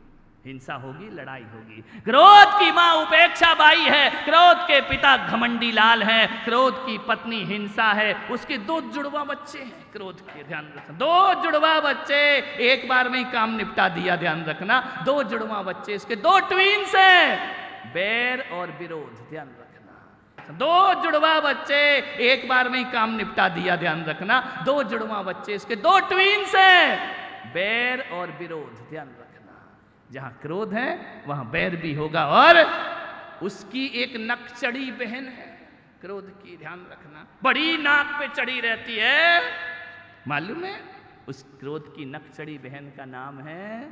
हिंसा होगी, लड़ाई होगी। क्रोध की मां उपेक्षा बाई है, क्रोध के पिता घमंडी लाल है, क्रोध की पत्नी हिंसा है। उसके 2 जुड़वा बच्चे हैं क्रोध के। ध्यान रखना, 2 जुड़वा बच्चे, एक बार में ही काम निपटा दिया। ध्यान रखना, 2 जुड़वा बच्चे, इसके 2 ट्विन्स हैं, बैर और विरोध। ध्यान रखना, 2 जुड़वा बच्चे, एक बार में ही काम निपटा दिया। ध्यान रखना, 2 जुड़वा बच्चे, इसके 2 ट्विन्स हैं, बैर और विरोध। ध्यान रखना, जहां क्रोध है वहां बैर भी होगा। और उसकी एक नक चढ़ी बहन है क्रोध की। ध्यान रखना, बड़ी नाक पे चढ़ी रहती है, मालूम है? उस क्रोध की नक चढ़ी बहन का नाम है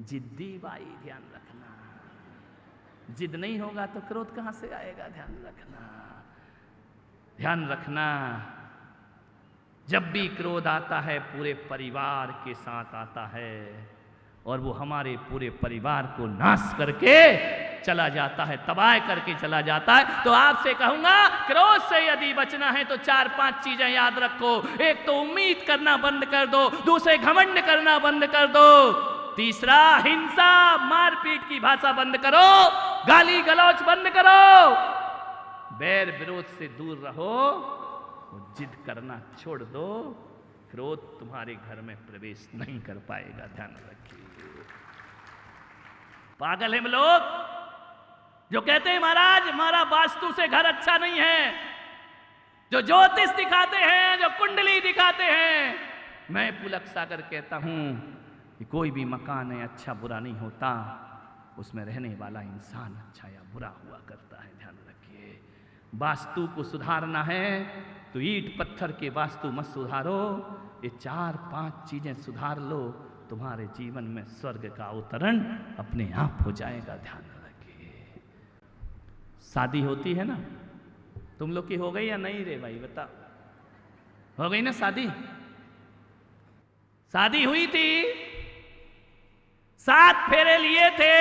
जिद्दी बाई। ध्यान रखना, जिद नहीं होगा तो क्रोध कहां से आएगा? ध्यान रखना, ध्यान रखना, जब भी क्रोध आता है पूरे परिवार के साथ आता है, और वो हमारे पूरे परिवार को नाश करके चला जाता है, तबाह करके चला जाता है। तो आपसे कहूंगा, क्रोध से यदि बचना है तो 4-5 चीजें याद रखो। एक तो उम्मीद करना बंद कर दो, दूसरे घमंड करना बंद कर दो, तीसरा हिंसा मारपीट की भाषा बंद करो, गाली गलौच बंद करो, बैर विरोध से दूर रहो, और जिद करना छोड़ दो। क्रोध तुम्हारे घर में प्रवेश नहीं कर पाएगा। ध्यान रखिए, पागल हैं लोग जो कहते हैं महाराज हमारा वास्तु से घर अच्छा नहीं है, जो ज्योतिष दिखाते हैं, जो कुंडली दिखाते हैं। मैं पुलक सागर कहता हूं कि कोई भी मकान है अच्छा बुरा नहीं होता, उसमें रहने वाला इंसान अच्छा या बुरा हुआ करता है। ध्यान रखिए, वास्तु को सुधारना है तो ईंट पत्थर के वास्तु मत सुधारो, ये 4-5 चीजें सुधार लो, तुम्हारे जीवन में स्वर्ग का अवतरण अपने आप हो जाएगा। ध्यान रखिए। शादी होती है ना, तुम लोग की हो गई या नहीं रे भाई बता? हो गई ना शादी? शादी हुई थी, 7 फेरे लिए थे,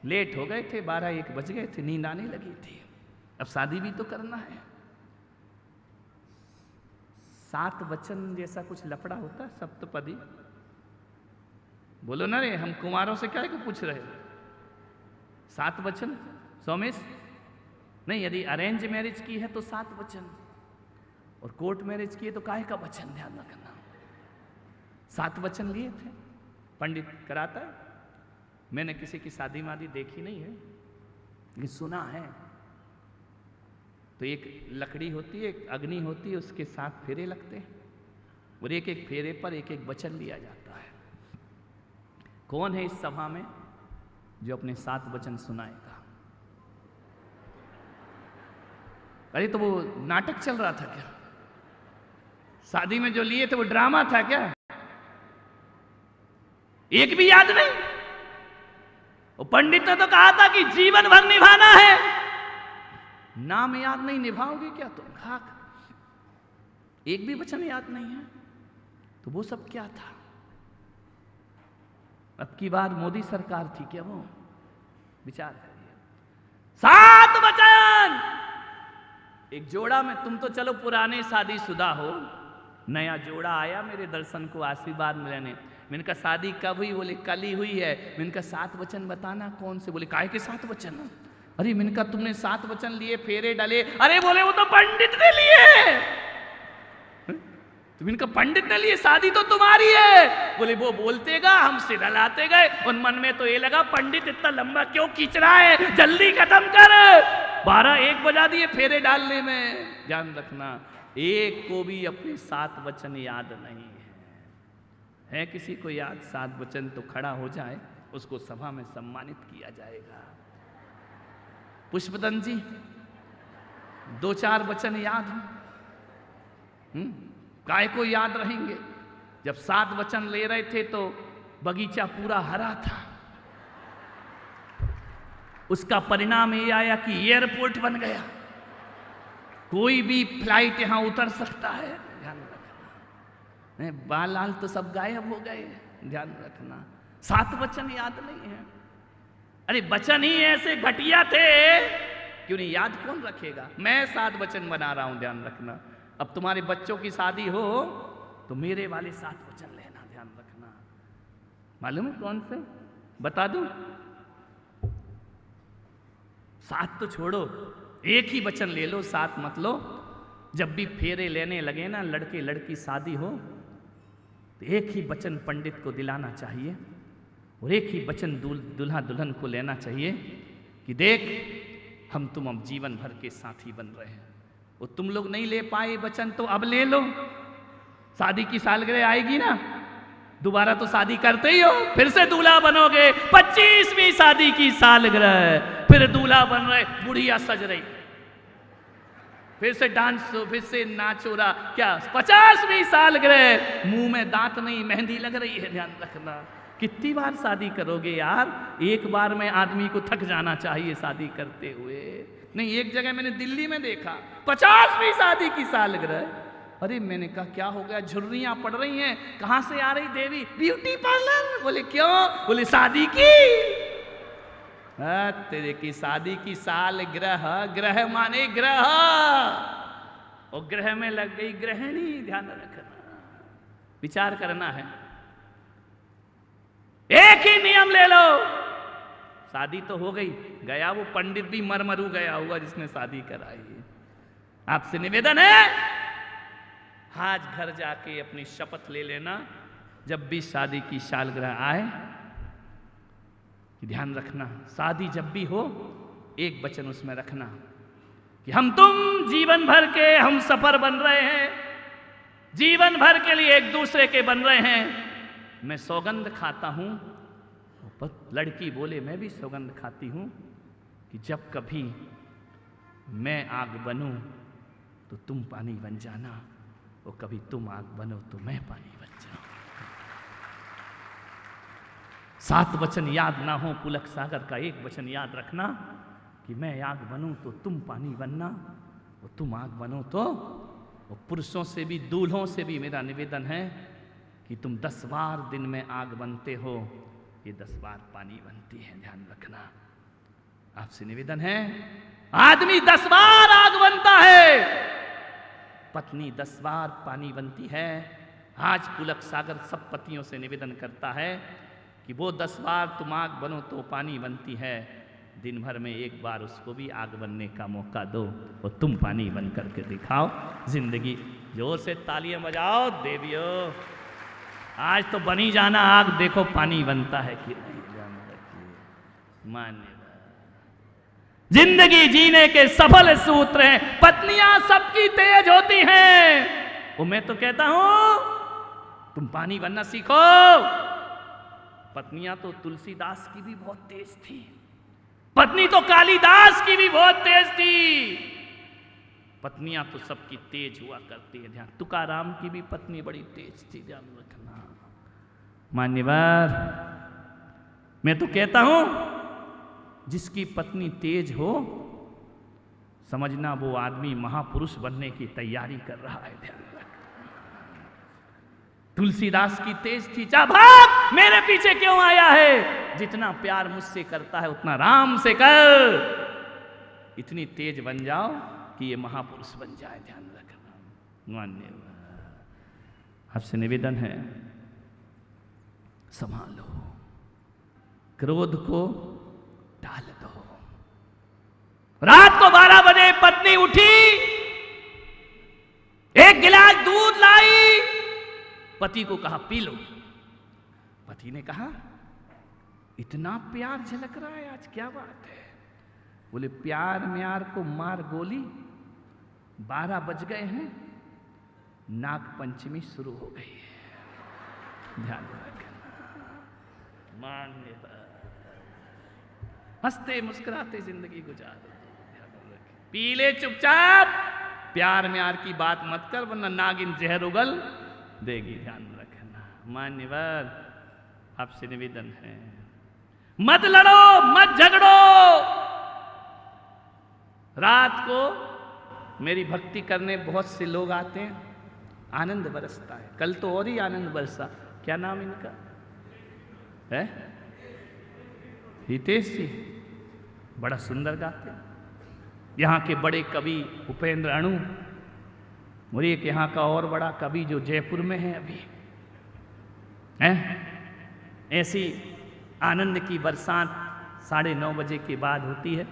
लेट हो गए थे, 12-1 बज गए थे, नींद आने लगी थी। अब शादी भी तो करना है। 7 वचन जैसा कुछ लफड़ा होता है, सप्तपदी। बोलो ना रे, हम कुमारों से क्या को पूछ रहे हो? 7 वचन सोमेश नहीं, यदि अरेंज मैरिज की है तो 7 वचन, और कोर्ट मैरिज की है तो काहे का वचन? ध्यान रखना। 7 वचन लिए थे, पंडित कराता है। मैंने किसी की शादी मादी देखी नहीं है, लेकिन सुना है। तो एक लकड़ी होती है, एक अग्नि होती है, उसके 7 फेरे लगते हैं, और एक फेरे पर एक वचन लिया जाता है। कौन है इस सभा में जो अपने 7 वचन सुनाएगा? अरे तो वो नाटक चल रहा था क्या? शादी में जो लिए थे वो ड्रामा था क्या? एक भी याद नहीं? वो पंडित ने तो कहा था कि जीवन भर निभाना है। नाम याद नहीं, निभाओगे क्या तुम? खाक। एक भी वचन याद नहीं है तो वो सब क्या था? अब की बार मोदी सरकार थी क्या वो? विचार करिए। 7 वचन। एक जोड़ा में, तुम तो चलो पुराने शादीशुदा हो, नया जोड़ा आया मेरे दर्शन को आशीर्वाद मिलने। मैंने कहा शादी कब हुई? बोले कल ही हुई है। मैंने कहा 7 वचन बताना कौन से? बोले काहे के 7 वचन? अरे मैंने कहा तुमने 7 वचन लिए, फेरे डाले। अरे बोले वो तो पंडित ने लिए। तो मैंने कहा पंडित ने लिए, शादी तो तुम्हारी है। बोले वो बोलते गा, हम सिरा लाते गए, और मन में तो ये लगा पंडित इतना लंबा क्यों खींच रहा है, जल्दी खत्म कर। 12-1 बजा दिए फेरे डालने में। ध्यान रखना, एक को भी अपने 7 वचन याद नहीं है किसी को याद 7 वचन तो खड़ा हो जाए, उसको सभा में सम्मानित किया जाएगा। पुष्पदन जी 2-4 वचन याद हो? काय को याद रहेंगे? जब 7 वचन ले रहे थे तो बगीचा पूरा हरा था। उसका परिणाम ये आया कि एयरपोर्ट बन गया, कोई भी फ्लाइट यहां उतर सकता है। ध्यान रखना। बाल लाल तो सब गायब हो गए। ध्यान रखना, 7 वचन याद नहीं है। अरे वचन ही ऐसे घटिया थे, क्यों नहीं याद? कौन रखेगा? मैं 7 वचन बना रहा हूं। ध्यान रखना, अब तुम्हारे बच्चों की शादी हो तो मेरे वाले 7 वचन लेना। ध्यान रखना, मालूम है कौन से? बता दूं? 7 तो छोड़ो, एक ही वचन ले लो, 7 मत लो। जब भी फेरे लेने लगे ना, लड़के लड़की शादी हो, तो एक ही वचन पंडित को दिलाना चाहिए, और एक ही वचन दूल्हा दुल्हन को लेना चाहिए कि देख हम तुम अब जीवन भर के साथी बन रहे हैं। और तुम लोग नहीं ले पाए वचन तो अब ले लो। शादी की सालगिरह आएगी ना, दोबारा तो शादी करते ही हो, फिर से दूल्हा बनोगे। 25वीं शादी की सालगिरह, फिर दूल्हा बन रहे, बुढ़िया सज रही, फिर से डांस, फिर से नाच हो रहा। क्या 50वीं सालगिरह, मुंह में दांत नहीं, मेहंदी लग रही है। ध्यान रखना, कितनी बार शादी करोगे यार? एक बार में आदमी को थक जाना चाहिए शादी करते हुए। नहीं, एक जगह मैंने दिल्ली में देखा 50वीं शादी की सालगिरह। अरे मैंने कहा क्या हो गया? झुर्रियां पड़ रही हैं। कहां से आ रही देवी? Beauty parlour. बोले क्यों? बोले शादी की। तेरे की शादी की सालगिरह, ग्रह माने ग्रह, और ग्रह में लग गई गृहिणी। ध्यान रखना, विचार करना है। एक ही नियम ले लो, शादी तो हो गई, गया वो पंडित भी मरमरू गया हुआ जिसने शादी कराई। आपसे निवेदन है, आज घर जाके अपनी शपथ ले लेना, जब भी शादी की सालगिरह आए, ध्यान रखना, शादी जब भी हो एक वचन उसमें रखना कि हम तुम जीवन भर के हम सफर बन रहे हैं, जीवन भर के लिए एक दूसरे के बन रहे हैं। मैं सौगंध खाता हूं, लड़की बोले मैं भी सौगंध खाती हूं कि जब कभी मैं आग बनूं तो तुम पानी बन जाना, और कभी तुम आग बनो तो मैं पानी बन जाऊं। 7 वचन याद ना हो पुलक सागर का, एक वचन याद रखना कि मैं आग बनूं तो तुम पानी बनना, और तुम आग बनो तो। और पुरुषों से भी, दूल्हों से भी मेरा निवेदन है कि तुम 10 बार दिन में आग बनते हो, ये 10 बार पानी बनती है, ध्यान रखना। आपसे निवेदन है, आदमी 10 बार आग बनता है, पत्नी 10 बार पानी बनती है। आज पुलक सागर सब पतियों से निवेदन करता है कि वो 10 बार तुम आग बनो तो पानी बनती है, दिन भर में एक बार उसको भी आग बनने का मौका दो, और तुम पानी बन करके दिखाओ जिंदगी। जोर से तालियां बजाओ देवियों, आज तो बनी जाना आग, देखो पानी बनता है कि नहीं। मान्य जिंदगी जीने के सफल सूत्र हैं, पत्नियां सबकी तेज होती हैं। वो मैं तो कहता हूं तुम पानी बनना सीखो। पत्नियां तो तुलसीदास की भी बहुत तेज थी, पत्नी तो कालिदास की भी बहुत तेज थी, पत्नियां तो सबकी तेज हुआ करती है। ध्यान, तुकाराम की भी पत्नी बड़ी तेज थी, ध्यान रखना। मान्यवर, मैं तो कहता हूं जिसकी पत्नी तेज हो, समझना वो आदमी महापुरुष बनने की तैयारी कर रहा है, ध्यान रखना। तुलसीदास की तेज थी, जा भाग, मेरे पीछे क्यों आया है, जितना प्यार मुझसे करता है उतना राम से कर, इतनी तेज बन जाओ कि ये महापुरुष बन जाए, ध्यान रखना। मान्यवर, आपसे निवेदन है संभालो, क्रोध को टाल दो। रात को 12 बजे पत्नी उठी, एक गिलास दूध लाई, पति को कहा पी लो। पति ने कहा इतना प्यार झलक रहा है आज, क्या बात है? बोले प्यार म्यार को मार गोली, 12 बज गए हैं, नाग पंचमी शुरू हो गई है, ध्यान रखना। मान्यता, हंसते मुस्कुराते जिंदगी गुजार दो, पी ले चुपचाप, प्यार म्यार की बात मत कर वरना नागिन जहर उगल देगी, ध्यान रखना। मान्यवर, आपसे निवेदन है मत लड़ो, मत झगड़ो। रात को मेरी भक्ति करने बहुत से लोग आते हैं, आनंद बरसता है। कल तो और ही आनंद बरसा, क्या नाम इनका है? हितेश जी, बड़ा सुंदर गाते हैं। यहाँ के बड़े कवि उपेंद्र अणु, और एक यहाँ का और बड़ा कवि जो जयपुर में है अभी, है? ऐसी आनंद की बरसात 9:30 बजे के बाद होती है।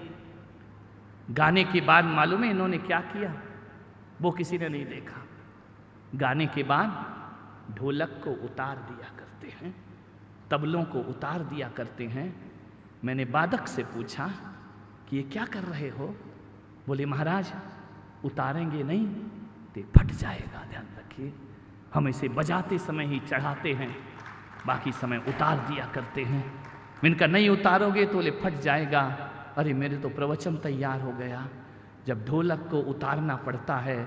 गाने के बाद मालूम है इन्होंने क्या किया? वो किसी ने नहीं देखा। गाने के बाद ढोलक को उतार दिया करते हैं, तबलों को उतार दिया करते हैं। मैंने वादक से पूछा कि ये क्या कर रहे हो? बोले महाराज उतारेंगे नहीं तो फट जाएगा, ध्यान रखिए। हम इसे बजाते समय ही चढ़ाते हैं, बाकी समय उतार दिया करते हैं। इनका नहीं उतारोगे तो ले फट जाएगा। अरे मेरे तो प्रवचन तैयार हो गया। जब ढोलक को उतारना पड़ता है,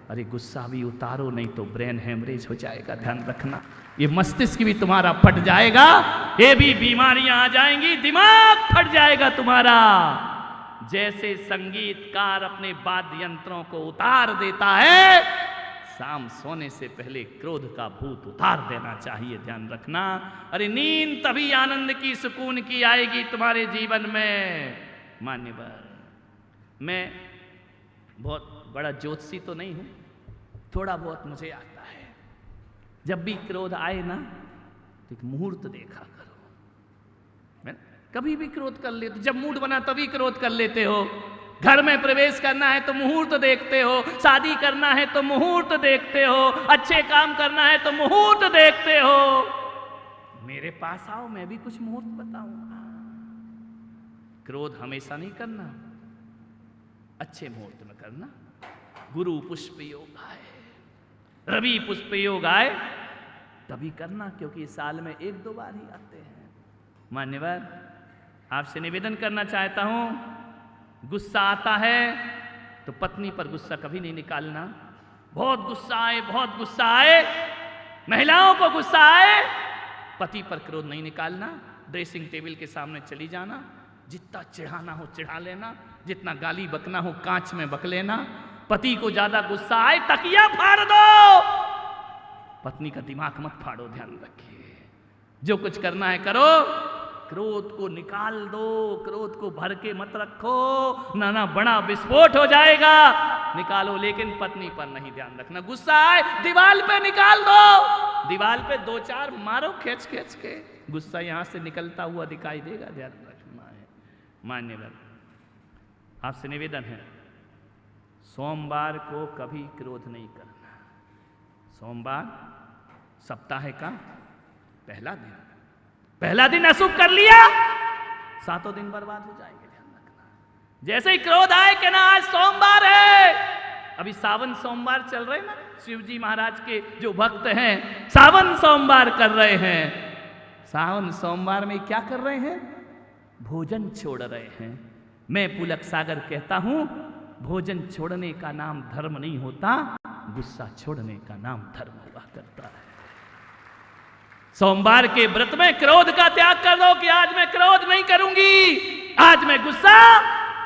अरे गुस्सा भी उतारो नहीं तो ब्रेन हेमरेज हो जाएगा, ध्यान रखना। ये मस्तिष्क भी तुम्हारा फट जाएगा, ये भी बीमारियां आ जाएंगी, दिमाग फट जाएगा तुम्हारा। जैसे संगीतकार अपने वाद्य यंत्रों को उतार देता है, शाम सोने से पहले क्रोध का भूत उतार देना चाहिए, ध्यान रखना। अरे नींद तभी आनंद की, सुकून की आएगी तुम्हारे जीवन में। मान्यवर, मैं बहुत बड़ा ज्योतिषी तो नहीं हूं, थोड़ा बहुत मुझे आता है। जब भी क्रोध आए ना तो एक मुहूर्त देखा करो। मैं कभी भी क्रोध कर लेते, जब मूड बना तभी क्रोध कर लेते हो। घर में प्रवेश करना है तो मुहूर्त देखते हो, शादी करना है तो मुहूर्त देखते हो, अच्छे काम करना है तो मुहूर्त देखते हो। मेरे पास आओ, मैं भी कुछ मुहूर्त बताऊंगा। क्रोध हमेशा नहीं करना, अच्छे मुहूर्त में करना। गुरु पुष्प योग आए, रवि पुष्प योग आए तभी करना, क्योंकि साल में 1-2 बार ही आते हैं। मान्यवर, आपसे निवेदन करना चाहता हूं, गुस्सा आता है तो पत्नी पर गुस्सा कभी नहीं निकालना। बहुत गुस्सा आए, बहुत गुस्सा आए, महिलाओं को गुस्सा आए, पति पर क्रोध नहीं निकालना। ड्रेसिंग टेबल के सामने चली जाना, जितना चिढ़ाना हो चिढ़ा लेना, जितना गाली बकना हो कांच में बक लेना। पति को ज्यादा गुस्सा आए, तकिया फाड़ दो, पत्नी का दिमाग मत फाड़ो, ध्यान रखिए। जो कुछ करना है करो, क्रोध को निकाल दो, क्रोध को भर के मत रखो, ना बड़ा विस्फोट हो जाएगा, निकालो, लेकिन पत्नी पर नहीं, ध्यान रखना। गुस्सा आए दीवार पे निकाल दो, दीवार पे 2-4 मारो खींच खींच के, गुस्सा यहां से निकलता हुआ दिखाई देगा, ध्यान रखना है। मान्यवर, आपसे निवेदन है, सोमवार को कभी क्रोध नहीं करना। सोमवार सप्ताह का पहला दिन अशुभ कर लिया, 7 दिन बर्बाद हो जाएंगे, ध्यान रखना। जैसे ही क्रोध आए कि ना आज सोमवार है, अभी सावन सोमवार चल रहे ना, शिव जी महाराज के जो भक्त हैं सावन सोमवार कर रहे हैं। सावन सोमवार में क्या कर रहे हैं? भोजन छोड़ रहे हैं। मैं पुलक सागर कहता हूं, भोजन छोड़ने का नाम धर्म नहीं होता, गुस्सा छोड़ने का नाम धर्म हुआ करता है। सोमवार के व्रत में क्रोध का त्याग कर दो कि आज मैं क्रोध नहीं करूंगी, आज मैं गुस्सा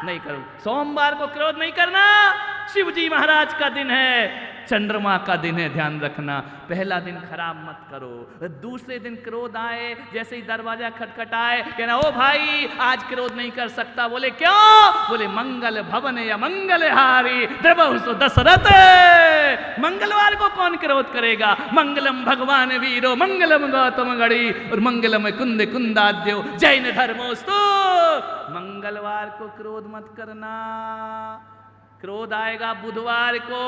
नहीं करूंगी। सोमवार को क्रोध नहीं करना, शिव जी महाराज का दिन है, चंद्रमा का दिन है, ध्यान रखना। पहला दिन खराब मत करो, दूसरे दिन क्रोध आए, जैसे ही दरवाजा खटखटाए कहना ओ भाई आज क्रोध नहीं कर सकता। बोले क्यों? बोले मंगल भवन या मंगल हारी द्रवहु दशरथ। मंगलवार को कौन क्रोध करेगा? मंगलम भगवान वीरो मंगलम गौतम गढ़ी और मंगलम कुंद कुंदाद्यो जैन धर्मोस्तु। मंगलवार को क्रोध मत करना। क्रोध आएगा बुधवार को,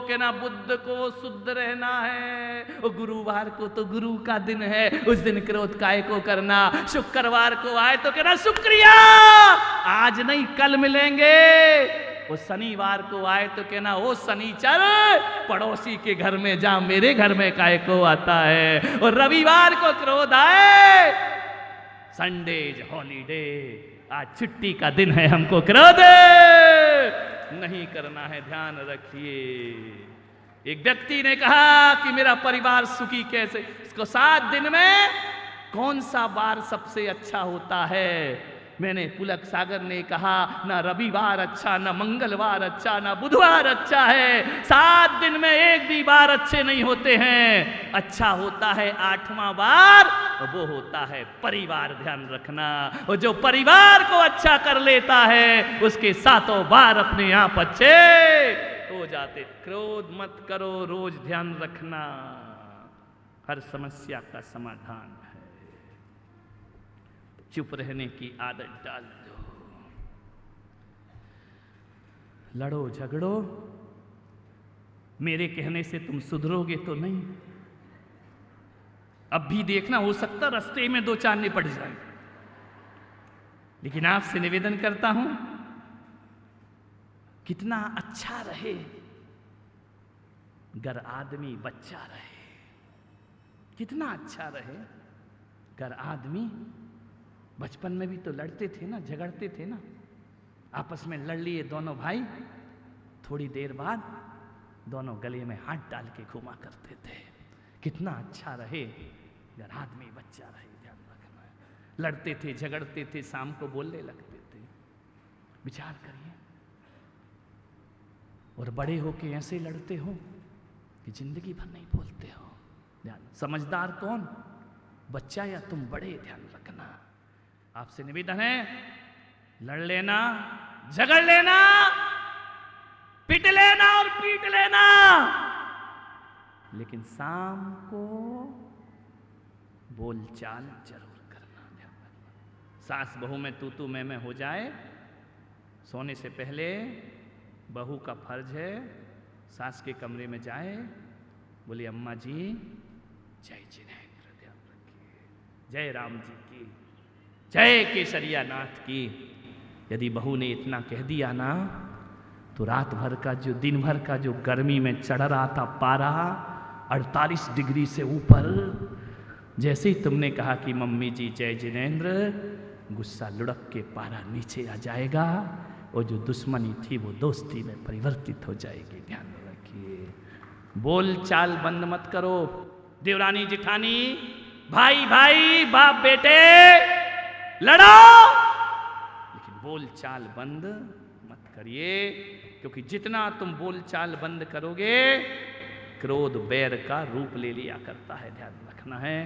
कि ना बुद्ध को शुद्ध रहना है, और गुरुवार को तो गुरु का दिन है, उस दिन क्रोध काय को करना। शुक्रवार को आए तो कहना शुक्रिया, आज नहीं कल मिलेंगे। और शनिवार को आए तो कहना ओ शनिचर, पड़ोसी के घर में जा, मेरे घर में काय को आता है। और रविवार को क्रोध आए, संडे हॉलीडे, आज छुट्टी का दिन है, हमको क्रोध नहीं करना है, ध्यान रखिए। एक व्यक्ति ने कहा कि मेरा परिवार सुखी कैसे, इसको 7 दिन में कौन सा बार सबसे अच्छा होता है? मैंने पुलक सागर ने कहा ना रविवार अच्छा, ना मंगलवार अच्छा, ना बुधवार अच्छा है। 7 दिन में एक भी बार अच्छे नहीं होते हैं, अच्छा होता है 8वां बार, और वो होता है परिवार, ध्यान रखना। और जो परिवार को अच्छा कर लेता है उसके 7 बार अपने आप अच्छे हो जाते। क्रोध मत करो, रोज ध्यान रखना, हर समस्या का समाधान है। चुप रहने की आदत डाल दो, लड़ो झगड़ो, मेरे कहने से तुम सुधरोगे तो नहीं। अब भी देखना, हो सकता रास्ते में 2-4 निपट जाए, लेकिन आपसे निवेदन करता हूं, कितना अच्छा रहे अगर आदमी बच्चा रहे, कितना अच्छा रहे अगर आदमी, बचपन में भी तो लड़ते थे ना, झगड़ते थे ना, आपस में लड़ लिए दोनों भाई, थोड़ी देर बाद दोनों गले में हाथ डाल के घुमा करते थे। कितना अच्छा रहे अगर आदमी बच्चा रहे, ध्यान रखना। लड़ते थे, झगड़ते थे, शाम को बोलने लगते थे। विचार करिए, और बड़े होके ऐसे लड़ते हो कि जिंदगी भर नहीं बोलते हो। ध्यान, समझदार कौन, बच्चा या तुम बड़े? ध्यान रखना। आपसे निवेदन है, लड़ लेना, झगड़ लेना, पिट लेना और पीट लेना, लेकिन शाम को बोलचाल जरूर करना। सास बहू में तू मैं हो जाए, सोने से पहले बहू का फर्ज है सास के कमरे में जाए, बोले अम्मा जी जय जिनेंद्र, ध्यान रखिए, जय राम जी की, जय केसरिया नाथ की। यदि बहू ने इतना कह दिया ना, तो रात भर का जो, दिन भर का जो गर्मी में चढ़ रहा था पारा 48 डिग्री से ऊपर, जैसे ही तुमने कहा कि मम्मी जी जय जिनेंद्र, गुस्सा लुढ़क के पारा नीचे आ जाएगा। वो जो दुश्मनी थी वो दोस्ती में परिवर्तित हो जाएगी। ध्यान रखिए, बोल चाल बंद मत करो। देवरानी जिठानी, भाई भाई, बाप बेटे लड़ो, लेकिन बोल चाल बंद मत करिए, क्योंकि जितना तुम बोल चाल बंद करोगे, क्रोध बैर का रूप ले लिया करता है। ध्यान रखना है,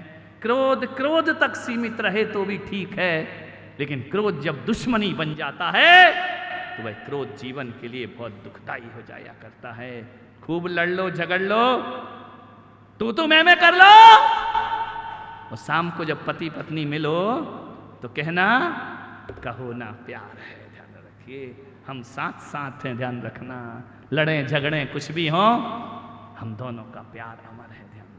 क्रोध तक सीमित रहे तो भी ठीक है, लेकिन क्रोध जब दुश्मनी बन जाता है तो वह क्रोध जीवन के लिए बहुत दुखदाई हो जाया करता है। खूब लड़ लो, झगड़ लो, तू मैं कर लो, और शाम को जब पति पत्नी मिलो तो कहना कहो ना प्यार है। ध्यान रखिए, हम साथ साथ हैं। ध्यान रखना, लड़ें झगड़ें कुछ भी हो, हम दोनों का प्यार अमर है। ध्यान